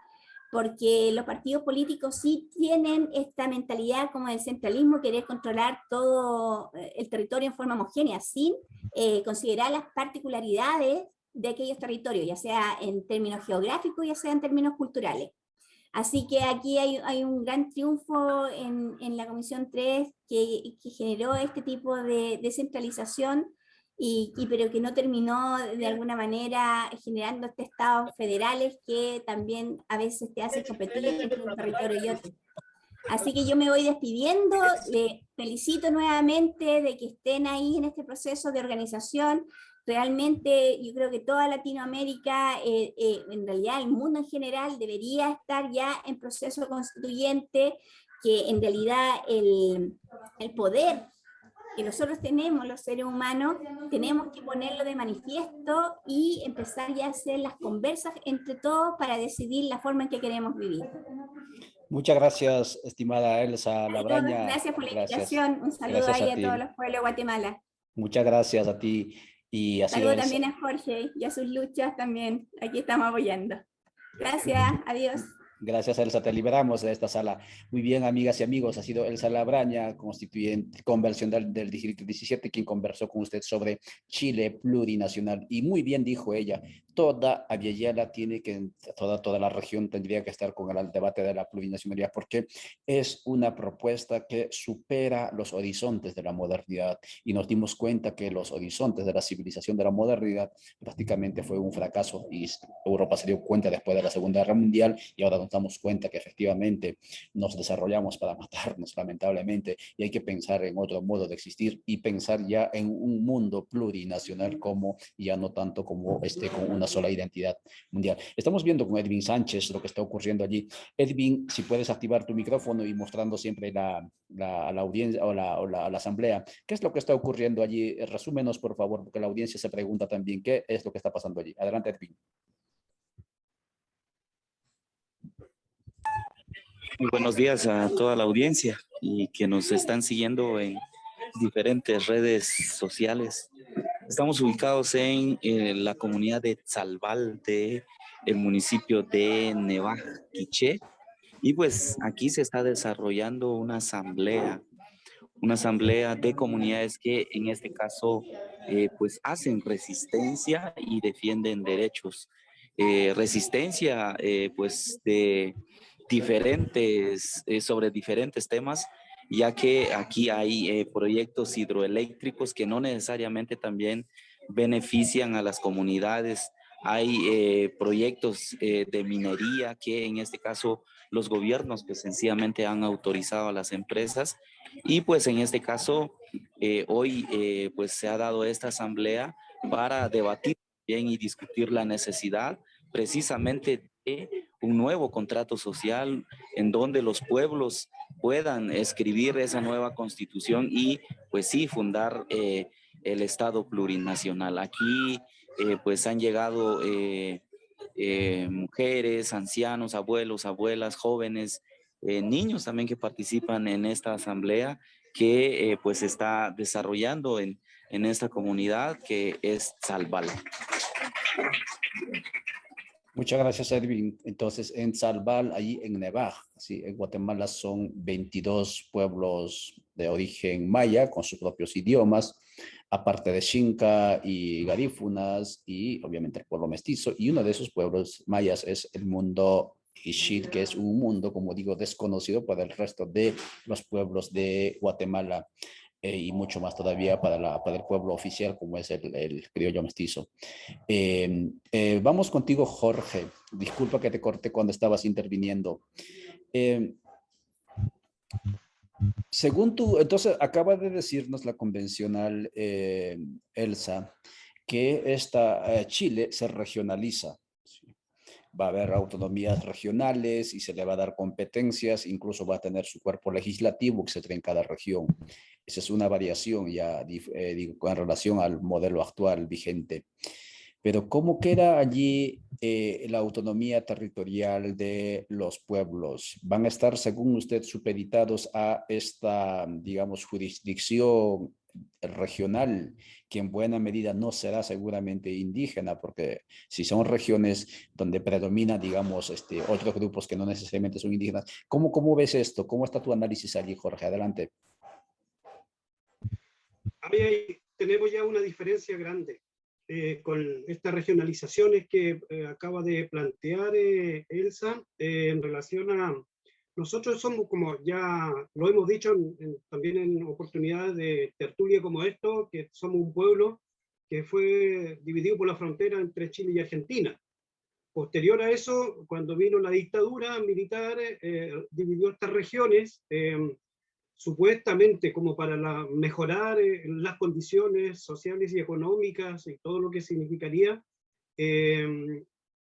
porque los partidos políticos sí tienen esta mentalidad como del centralismo, querer controlar todo el territorio en forma homogénea, sin considerar las particularidades de aquellos territorios, ya sea en términos geográficos, ya sea en términos culturales. Así que aquí hay un gran triunfo en la Comisión 3 que generó este tipo de descentralización, pero que no terminó de alguna manera generando estos estados federales que también a veces te hacen competir entre un territorio y otro. Así que yo me voy despidiendo, le felicito nuevamente de que estén ahí en este proceso de organización. Realmente yo creo que toda Latinoamérica, en realidad el mundo en general, debería estar ya en proceso constituyente, que en realidad el poder que nosotros tenemos, los seres humanos, tenemos que ponerlo de manifiesto y empezar ya a hacer las conversas entre todos para decidir la forma en que queremos vivir. Muchas gracias, estimada Elsa Labraña. Gracias por la Gracias. invitación. Un saludo Gracias ahí a a todos ti. los pueblos de Guatemala. Muchas gracias a ti. Y ha sido Saludo Elsa. también a Jorge y a sus luchas también. Aquí estamos apoyando. Gracias. Adiós. Gracias, Elsa, te liberamos de esta sala. Muy bien, amigas y amigos, ha sido Elsa Labraña, constituyente, conversión del Distrito 17, quien conversó con usted sobre Chile plurinacional. Y muy bien dijo ella, toda Aviala tiene que, toda la región tendría que estar con el debate de la plurinacionalidad, porque es una propuesta que supera los horizontes de la modernidad. Y nos dimos cuenta que los horizontes de la civilización de la modernidad prácticamente fue un fracaso, y Europa se dio cuenta después de la Segunda Guerra Mundial, y ahora nos damos cuenta que efectivamente nos desarrollamos para matarnos, lamentablemente, y hay que pensar en otro modo de existir y pensar ya en un mundo plurinacional, como ya no tanto como con una sola identidad mundial. Estamos viendo con Edwin Sánchez lo que está ocurriendo allí. Edwin, si puedes activar tu micrófono y mostrando siempre a la audiencia o la asamblea, ¿qué es lo que está ocurriendo allí? Resúmenos, por favor, porque la audiencia se pregunta también qué es lo que está pasando allí. Adelante, Edwin. Muy buenos días a toda la audiencia y que nos están siguiendo en diferentes redes sociales. Estamos ubicados en la comunidad de Tzalbal, de el municipio de Nevaj Quiché, y pues aquí se está desarrollando una asamblea de comunidades que en este caso pues hacen resistencia y defienden derechos. Resistencia pues de diferentes, sobre diferentes temas, ya que aquí hay proyectos hidroeléctricos que no necesariamente también benefician a las comunidades. Hay proyectos de minería que en este caso los gobiernos pues sencillamente han autorizado a las empresas, y pues en este caso hoy pues se ha dado esta asamblea para debatir bien y discutir la necesidad precisamente de un nuevo contrato social en donde los pueblos puedan escribir esa nueva constitución y pues sí fundar el Estado plurinacional. Aquí pues han llegado mujeres, ancianos, abuelos, abuelas, jóvenes, niños también que participan en esta asamblea que pues se está desarrollando en esta comunidad que es Tzalbal. Muchas gracias, Edwin. Entonces, en Tzalbal, allí en Nevaj, ¿sí? En Guatemala son 22 pueblos de origen maya con sus propios idiomas, aparte de Xinca y Garífunas y obviamente el pueblo mestizo. Y uno de esos pueblos mayas es el mundo Ixil, que es un mundo, como digo, desconocido para el resto de los pueblos de Guatemala. Y mucho más todavía para el pueblo oficial, como es el criollo mestizo. Vamos contigo, Jorge. Disculpa que te corté cuando estabas interviniendo. Según tú, entonces acaba de decirnos la convencional Elsa que Chile se regionaliza. ¿Sí? Va a haber autonomías regionales y se le va a dar competencias, incluso va a tener su cuerpo legislativo, etcétera, en cada región. Esa es una variación ya digo, en relación al modelo actual vigente. Pero ¿cómo queda allí la autonomía territorial de los pueblos? ¿Van a estar, según usted, supeditados a esta, digamos, jurisdicción regional, que en buena medida no será seguramente indígena, porque si son regiones donde predomina, digamos, otros grupos que no necesariamente son indígenas? ¿Cómo ves esto? ¿Cómo está tu análisis allí, Jorge? Adelante. Ahí tenemos ya una diferencia grande con estas regionalizaciones que acaba de plantear Elsa, en relación a... Nosotros somos, como ya lo hemos dicho también en oportunidades de tertulia como esto, que somos un pueblo que fue dividido por la frontera entre Chile y Argentina. Posterior a eso, cuando vino la dictadura militar, dividió estas regiones, supuestamente como para mejorar las condiciones sociales y económicas y todo lo que significaría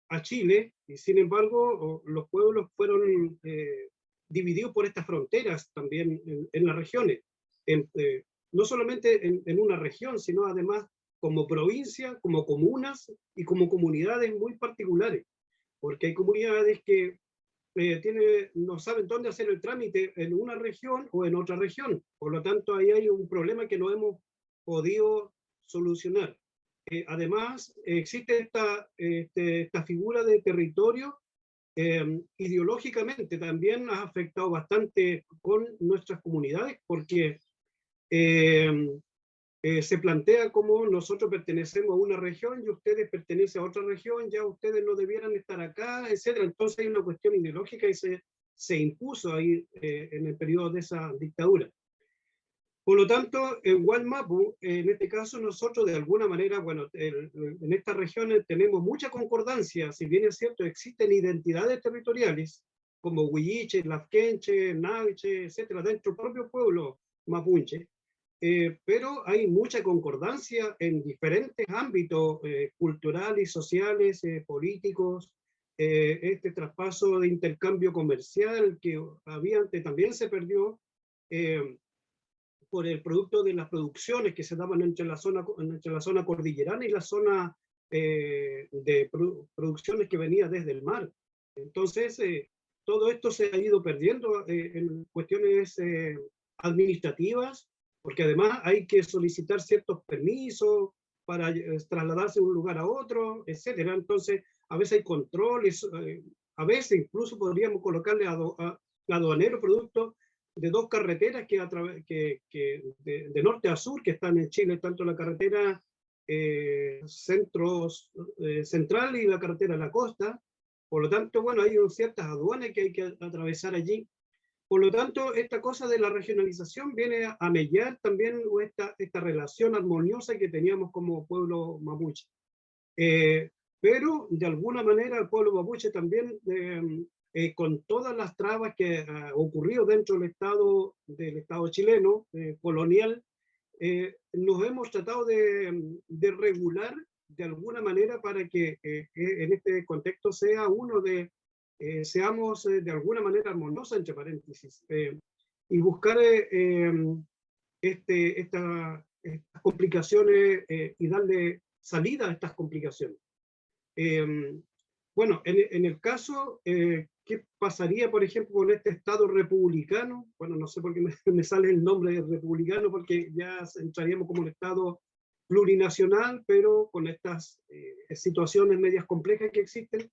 a Chile, y sin embargo los pueblos fueron divididos por estas fronteras también en las regiones, no solamente en una región, sino además como provincia, como comunas y como comunidades muy particulares, porque hay comunidades que no saben dónde hacer el trámite en una región o en otra región. Por lo tanto, ahí hay un problema que no hemos podido solucionar. Además, existe esta figura de territorio, ideológicamente también ha afectado bastante con nuestras comunidades, porque se plantea como nosotros pertenecemos a una región y ustedes pertenecen a otra región, ya ustedes no debieran estar acá, etc. Entonces hay una cuestión ideológica y se impuso ahí en el periodo de esa dictadura. Por lo tanto, en Wallmapu, en este caso nosotros de alguna manera, bueno, en estas regiones tenemos mucha concordancia, si bien es cierto, existen identidades territoriales, como Huilliche, Lafkenche, Naviche, etc., dentro del propio pueblo mapuche, pero hay mucha concordancia en diferentes ámbitos culturales, sociales, políticos. Este traspaso de intercambio comercial que había antes también se perdió por el producto de las producciones que se daban entre la zona cordillerana y la zona de producciones que venía desde el mar. Entonces, todo esto se ha ido perdiendo en cuestiones administrativas, porque además hay que solicitar ciertos permisos para trasladarse de un lugar a otro, etcétera. Entonces, a veces hay controles, a veces incluso podríamos colocarle a aduanero productos de dos carreteras de norte a sur que están en Chile, tanto la carretera central y la carretera de la costa. Por lo tanto, bueno, hay ciertas aduanas que hay que atravesar allí. Por lo tanto, esta cosa de la regionalización viene a mellar también esta relación armoniosa que teníamos como pueblo mapuche. Pero, de alguna manera, el pueblo mapuche también, con todas las trabas que ha ocurrido dentro del Estado chileno, colonial, nos hemos tratado de regular de alguna manera para que en este contexto sea seamos de alguna manera armoniosos, entre paréntesis, y buscar estas complicaciones y darle salida a estas complicaciones. Bueno, en el caso, ¿qué pasaría, por ejemplo, con este Estado republicano? Bueno, no sé por qué me sale el nombre de republicano, porque ya entraríamos como un Estado plurinacional, pero con estas situaciones medias complejas que existen.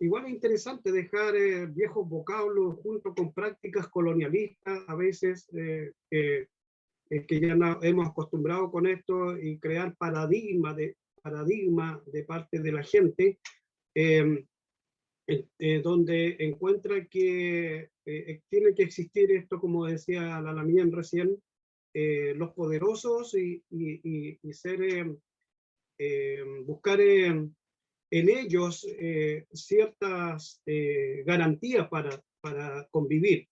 Igual es interesante dejar viejos vocablos junto con prácticas colonialistas, a veces que ya hemos acostumbrado con esto, y crear paradigma de parte de la gente, donde encuentra que tiene que existir esto, como decía la Lamien recién, los poderosos y buscar en ellos ciertas garantías para convivir.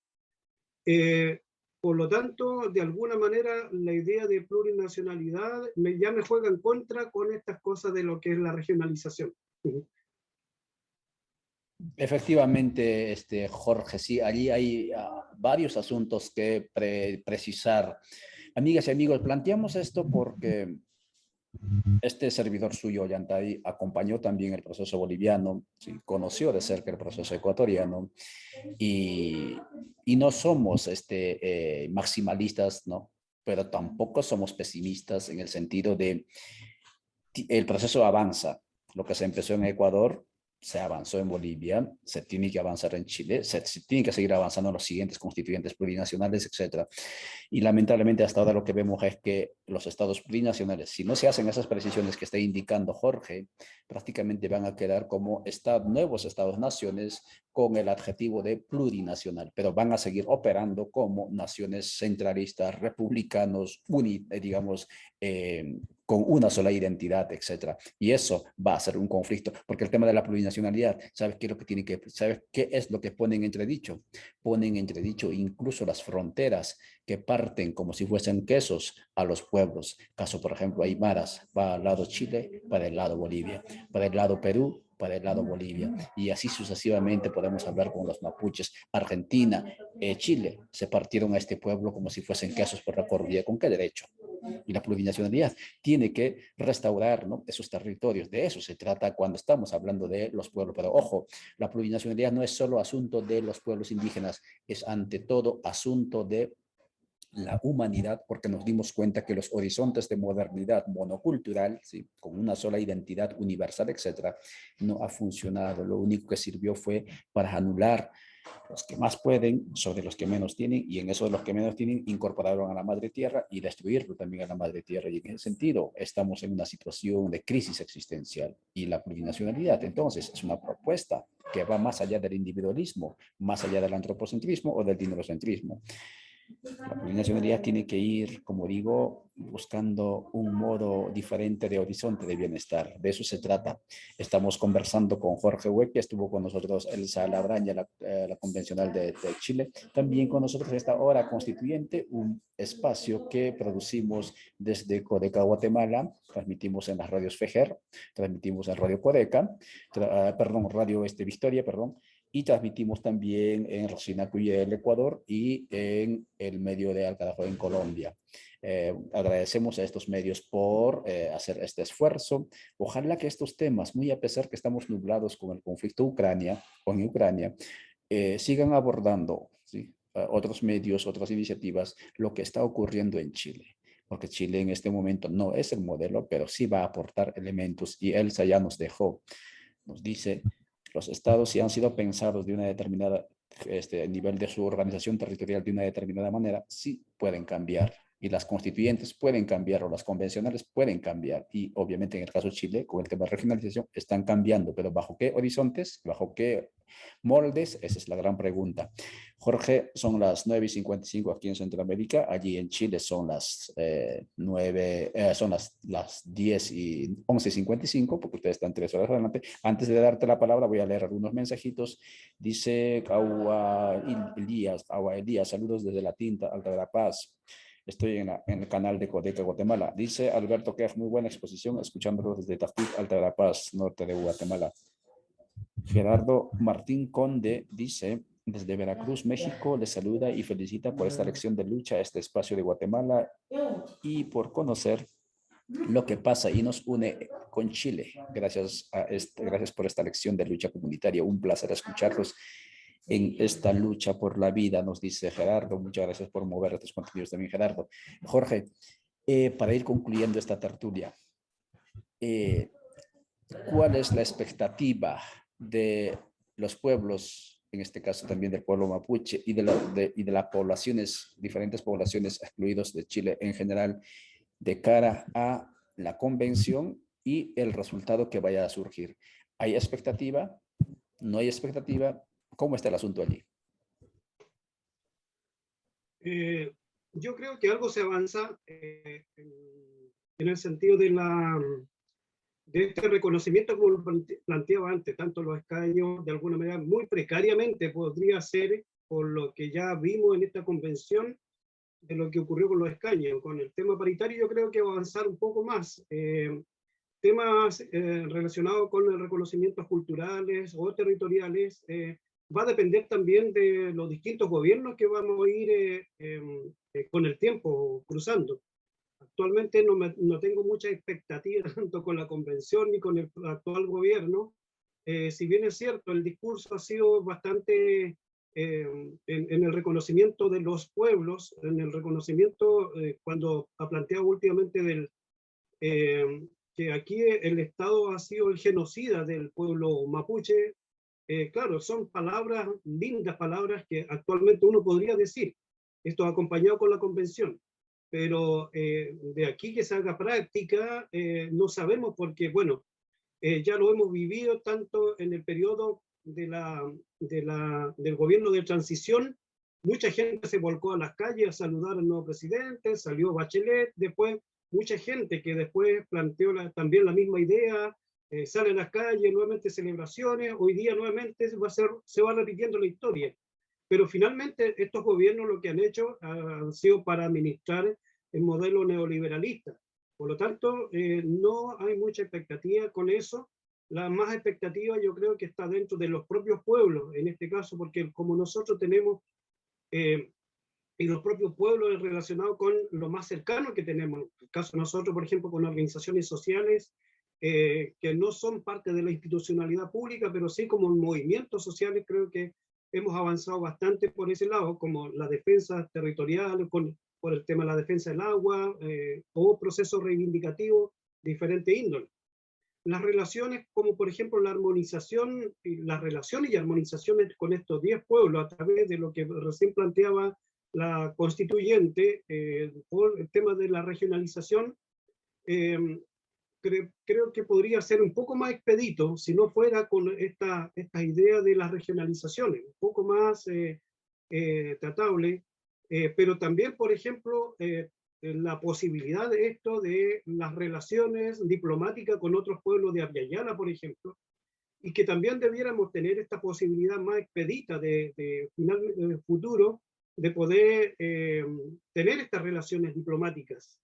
Por lo tanto, de alguna manera, la idea de plurinacionalidad ya me juega en contra con estas cosas de lo que es la regionalización. Efectivamente, Jorge, sí, allí hay varios asuntos que precisar. Amigas y amigos, planteamos esto porque este servidor suyo, Ollantay, acompañó también el proceso boliviano, ¿sí? Conoció de cerca el proceso ecuatoriano, y no somos maximalistas, ¿no? Pero tampoco somos pesimistas en el sentido de el proceso avanza. Lo que se empezó en Ecuador se avanzó en Bolivia, se tiene que avanzar en Chile, se tiene que seguir avanzando en los siguientes constituyentes plurinacionales, etc. Y lamentablemente hasta ahora lo que vemos es que los estados plurinacionales, si no se hacen esas precisiones que está indicando Jorge, prácticamente van a quedar como nuevos estados-naciones con el adjetivo de plurinacional, pero van a seguir operando como naciones centralistas, republicanos, digamos, con una sola identidad, etcétera. Y eso va a ser un conflicto, porque el tema de la plurinacionalidad, ¿sabes qué es lo que tiene sabes qué es lo que ponen en entredicho? Ponen en entredicho incluso las fronteras que parten como si fuesen quesos a los pueblos. Caso, por ejemplo, Aymaras va al lado Chile, para el lado Bolivia, para el lado Perú, para el lado Bolivia, y así sucesivamente podemos hablar con los mapuches. Argentina, Chile, se partieron a este pueblo como si fuesen quesos por la cordillera. ¿Con qué derecho? Y la plurinacionalidad tiene que restaurar, ¿no?, esos territorios. De eso se trata cuando estamos hablando de los pueblos. Pero ojo, la plurinacionalidad no es solo asunto de los pueblos indígenas, es ante todo asunto de la humanidad, porque nos dimos cuenta que los horizontes de modernidad monocultural, ¿sí?, con una sola identidad universal, etcétera, no ha funcionado. Lo único que sirvió fue para anular los que más pueden sobre los que menos tienen, y en eso de los que menos tienen incorporaron a la madre tierra y destruirlo también a la madre tierra. Y en ese sentido estamos en una situación de crisis existencial, y la plurinacionalidad entonces es una propuesta que va más allá del individualismo, más allá del antropocentrismo o del dinerocentrismo. La plurinacionalidad tiene que ir, como digo, buscando un modo diferente de horizonte de bienestar. De eso se trata. Estamos conversando con Jorge Hueque, estuvo con nosotros Elsa Labraña, la convencional de Chile. También con nosotros esta Hora Constituyente, un espacio que producimos desde Codeca, Guatemala. Transmitimos en las radios FEJER, transmitimos en Radio Codeca, Radio Victoria, y transmitimos también en Rosinacuye, el Ecuador, y en el medio de Alcarajo, en Colombia. Agradecemos a estos medios por hacer este esfuerzo. Ojalá que estos temas, muy a pesar que estamos nublados con el conflicto en Ucrania, sigan abordando, ¿sí?, otros medios, otras iniciativas, lo que está ocurriendo en Chile. Porque Chile en este momento no es el modelo, pero sí va a aportar elementos, y Elsa ya nos dice, los estados, si han sido pensados de una determinada nivel de su organización territorial de una determinada manera, sí pueden cambiar. Y las constituyentes pueden cambiar, o las convencionales pueden cambiar. Y obviamente en el caso de Chile, con el tema de regionalización, están cambiando. Pero ¿bajo qué horizontes? ¿Bajo qué moldes? Esa es la gran pregunta. Jorge, son las 9:55 aquí en Centroamérica. Allí en Chile son las 11:55, porque ustedes están 3 horas adelante. Antes de darte la palabra, voy a leer algunos mensajitos. Dice Agua Elías, saludos desde La Tinta, Alta de la Paz. Estoy en el canal de Codeca, Guatemala. Dice Alberto que es muy buena exposición, escuchándolo desde Tafí, Alta de la Paz, norte de Guatemala. Gerardo Martín Conde dice, desde Veracruz, México, le saluda y felicita por esta lección de lucha a este espacio de Guatemala y por conocer lo que pasa y nos une con Chile. Gracias por esta lección de lucha comunitaria. Un placer escucharlos en esta lucha por la vida, nos dice Gerardo. Muchas gracias por mover estos contenidos también, Gerardo. Jorge, para ir concluyendo esta tertulia, ¿cuál es la expectativa de los pueblos, en este caso también del pueblo mapuche y de las poblaciones, diferentes poblaciones excluidos de Chile en general, de cara a la convención y el resultado que vaya a surgir? ¿Hay expectativa? ¿No hay expectativa? ¿Cómo está el asunto allí? Yo creo que algo se avanza en el sentido de este reconocimiento, como lo planteaba antes, tanto los escaños, de alguna manera, muy precariamente podría ser, por lo que ya vimos en esta convención, de lo que ocurrió con los escaños. Con el tema paritario yo creo que va a avanzar un poco más. Temas relacionados con los reconocimientos culturales o territoriales, va a depender también de los distintos gobiernos que vamos a ir con el tiempo cruzando. Actualmente no tengo mucha expectativa tanto con la convención ni con el actual gobierno. Si bien es cierto, el discurso ha sido bastante en el reconocimiento de los pueblos, en el reconocimiento cuando ha planteado últimamente que aquí el Estado ha sido el genocida del pueblo mapuche. Claro, son palabras, lindas palabras que actualmente uno podría decir, esto acompañado con la convención, pero de aquí que se haga práctica, no sabemos porque, bueno, ya lo hemos vivido tanto en el periodo del gobierno de transición. Mucha gente se volcó a las calles a saludar al nuevo presidente, salió Bachelet, después mucha gente que después planteó también la misma idea, sale a las calles, nuevamente celebraciones, hoy día nuevamente se va repitiendo la historia. Pero finalmente estos gobiernos lo que han hecho han sido para administrar el modelo neoliberalista. Por lo tanto, no hay mucha expectativa con eso. La más expectativa yo creo que está dentro de los propios pueblos, en este caso, porque como nosotros tenemos y los propios pueblos relacionados con lo más cercano que tenemos, en el caso de nosotros, por ejemplo, con organizaciones sociales que no son parte de la institucionalidad pública, pero sí como movimientos sociales, creo que hemos avanzado bastante por ese lado, como la defensa territorial, por el tema de la defensa del agua, o procesos reivindicativos de diferente índole. Las relaciones, como por ejemplo la armonización, las relaciones y armonizaciones con estos 10 pueblos a través de lo que recién planteaba la constituyente, por el tema de la regionalización, creo que podría ser un poco más expedito si no fuera con esta idea de las regionalizaciones, un poco más tratable, pero también, por ejemplo, la posibilidad de esto de las relaciones diplomáticas con otros pueblos de Abya-Yala, por ejemplo, y que también debiéramos tener esta posibilidad más expedita de futuro de poder tener estas relaciones diplomáticas.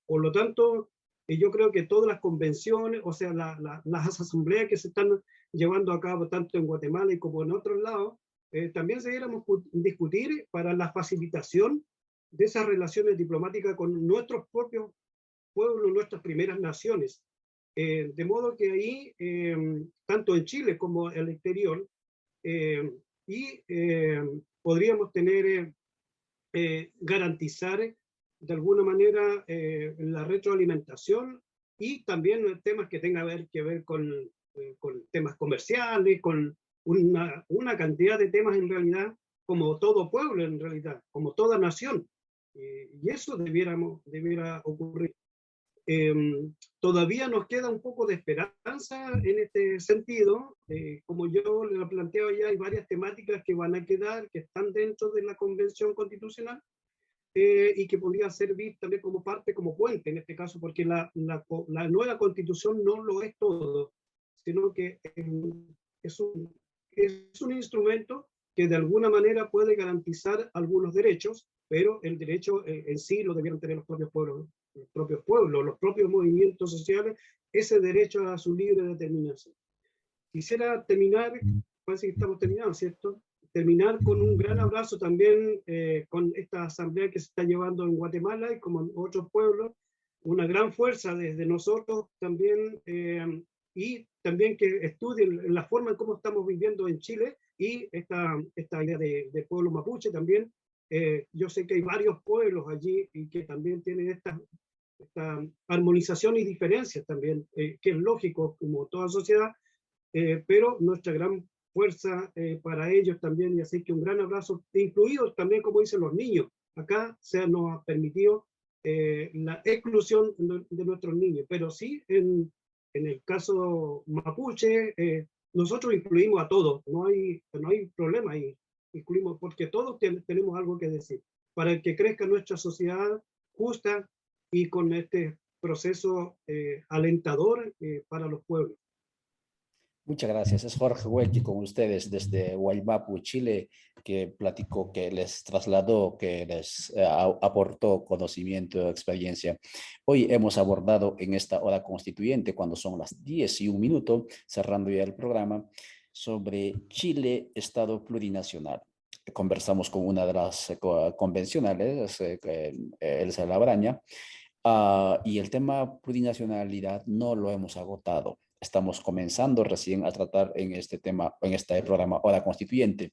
Por lo tanto, yo creo que todas las convenciones, o sea, las asambleas que se están llevando a cabo tanto en Guatemala y como en otros lados, también debiéramos discutir para la facilitación de esas relaciones diplomáticas con nuestros propios pueblos, nuestras primeras naciones. De modo que ahí, tanto en Chile como en el exterior, podríamos tener, garantizar de alguna manera la retroalimentación y también temas que tengan que ver con temas comerciales, con una cantidad de temas en realidad, como todo pueblo en realidad, como toda nación. Y eso debiera ocurrir. Todavía nos queda un poco de esperanza en este sentido. Como yo le planteo ya, hay varias temáticas que van a quedar, que están dentro de la Convención Constitucional, y que podría servir también como parte, como puente en este caso, porque la nueva Constitución no lo es todo, sino que es un instrumento que de alguna manera puede garantizar algunos derechos, pero el derecho en sí lo debieron tener los propios pueblos, los propios movimientos sociales, ese derecho a su libre determinación. Quisiera terminar, parece que estamos terminando, ¿cierto? Terminar con un gran abrazo también con esta asamblea que se está llevando en Guatemala y como en otros pueblos, una gran fuerza desde nosotros también, y también que estudien la forma en cómo estamos viviendo en Chile y esta idea de pueblo mapuche también. Yo sé que hay varios pueblos allí y que también tienen esta armonización y diferencias también, que es lógico como toda sociedad, pero nuestra gran fuerza para ellos también, y así que un gran abrazo, incluidos también, como dicen los niños. Acá nos ha permitido la exclusión de nuestros niños, pero sí en el caso mapuche, nosotros incluimos a todos, no hay problema ahí, incluimos, porque todos tenemos algo que decir, para que crezca nuestra sociedad justa y con este proceso alentador para los pueblos. Muchas gracias. Es Jorge Huelqui con ustedes desde Guaymapu, Chile, que platicó, que les trasladó, que les aportó conocimiento, experiencia. Hoy hemos abordado en esta hora constituyente, cuando son las 10:01, cerrando ya el programa, sobre Chile, Estado plurinacional. Conversamos con una de las convencionales, Elsa Labraña, y el tema plurinacionalidad no lo hemos agotado. Estamos comenzando recién a tratar en este tema, en este programa Hora Constituyente.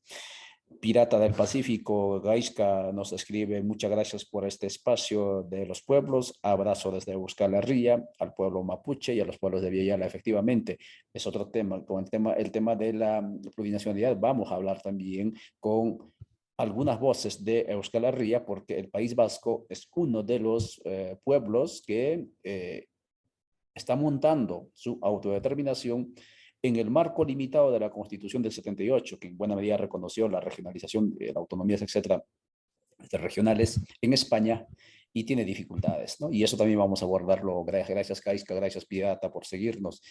Pirata del Pacífico, Gaisca, nos escribe: muchas gracias por este espacio de los pueblos. Abrazo desde Euskal Herria, al pueblo mapuche y a los pueblos de Villanueva. Efectivamente, es otro tema. Con el tema de la plurinacionalidad, vamos a hablar también con algunas voces de Euskal Herria, porque el País Vasco es uno de los pueblos que está montando su autodeterminación en el marco limitado de la Constitución del 78, que en buena medida reconoció la regionalización, las autonomías, etcétera, regionales en España, y tiene dificultades, ¿no? Y eso también vamos a abordarlo. Gracias, Gaisca, gracias, Pirata, por seguirnos.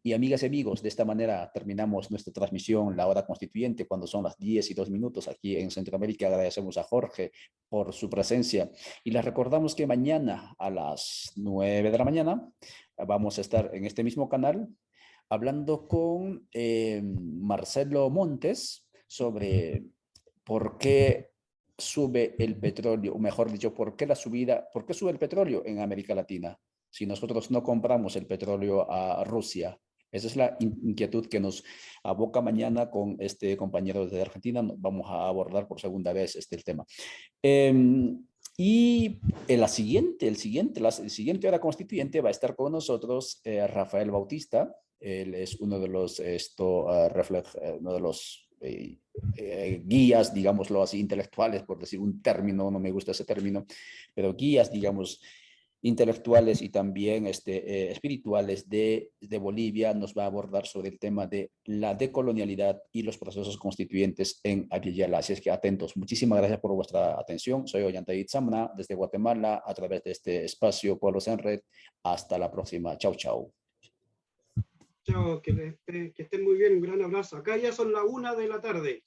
Y amigas y amigos, de esta manera terminamos nuestra transmisión, la hora constituyente, cuando son las 10:02 aquí en Centroamérica. Agradecemos a Jorge por su presencia y les recordamos que mañana a las 9 de la mañana vamos a estar en este mismo canal hablando con Marcelo Montes sobre por qué sube el petróleo, o mejor dicho, por qué sube el petróleo en América Latina si nosotros no compramos el petróleo a Rusia. Esa es la inquietud que nos aboca mañana con este compañero de Argentina. Vamos a abordar por segunda vez el tema. Y el siguiente hora constituyente va a estar con nosotros Rafael Bautista. Él es uno de los, uno de los guías, digámoslo así, intelectuales, por decir un término, no me gusta ese término, pero guías, digamos, intelectuales y también espirituales de Bolivia. Nos va a abordar sobre el tema de la decolonialidad y los procesos constituyentes en Aviala. Así es que atentos. Muchísimas gracias por vuestra atención. Soy Ollantay Itzamna desde Guatemala a través de este espacio Pueblos en Red. Hasta la próxima. Chau, chau. Chao, que estén muy bien. Un gran abrazo. Acá ya son las 1 de la tarde.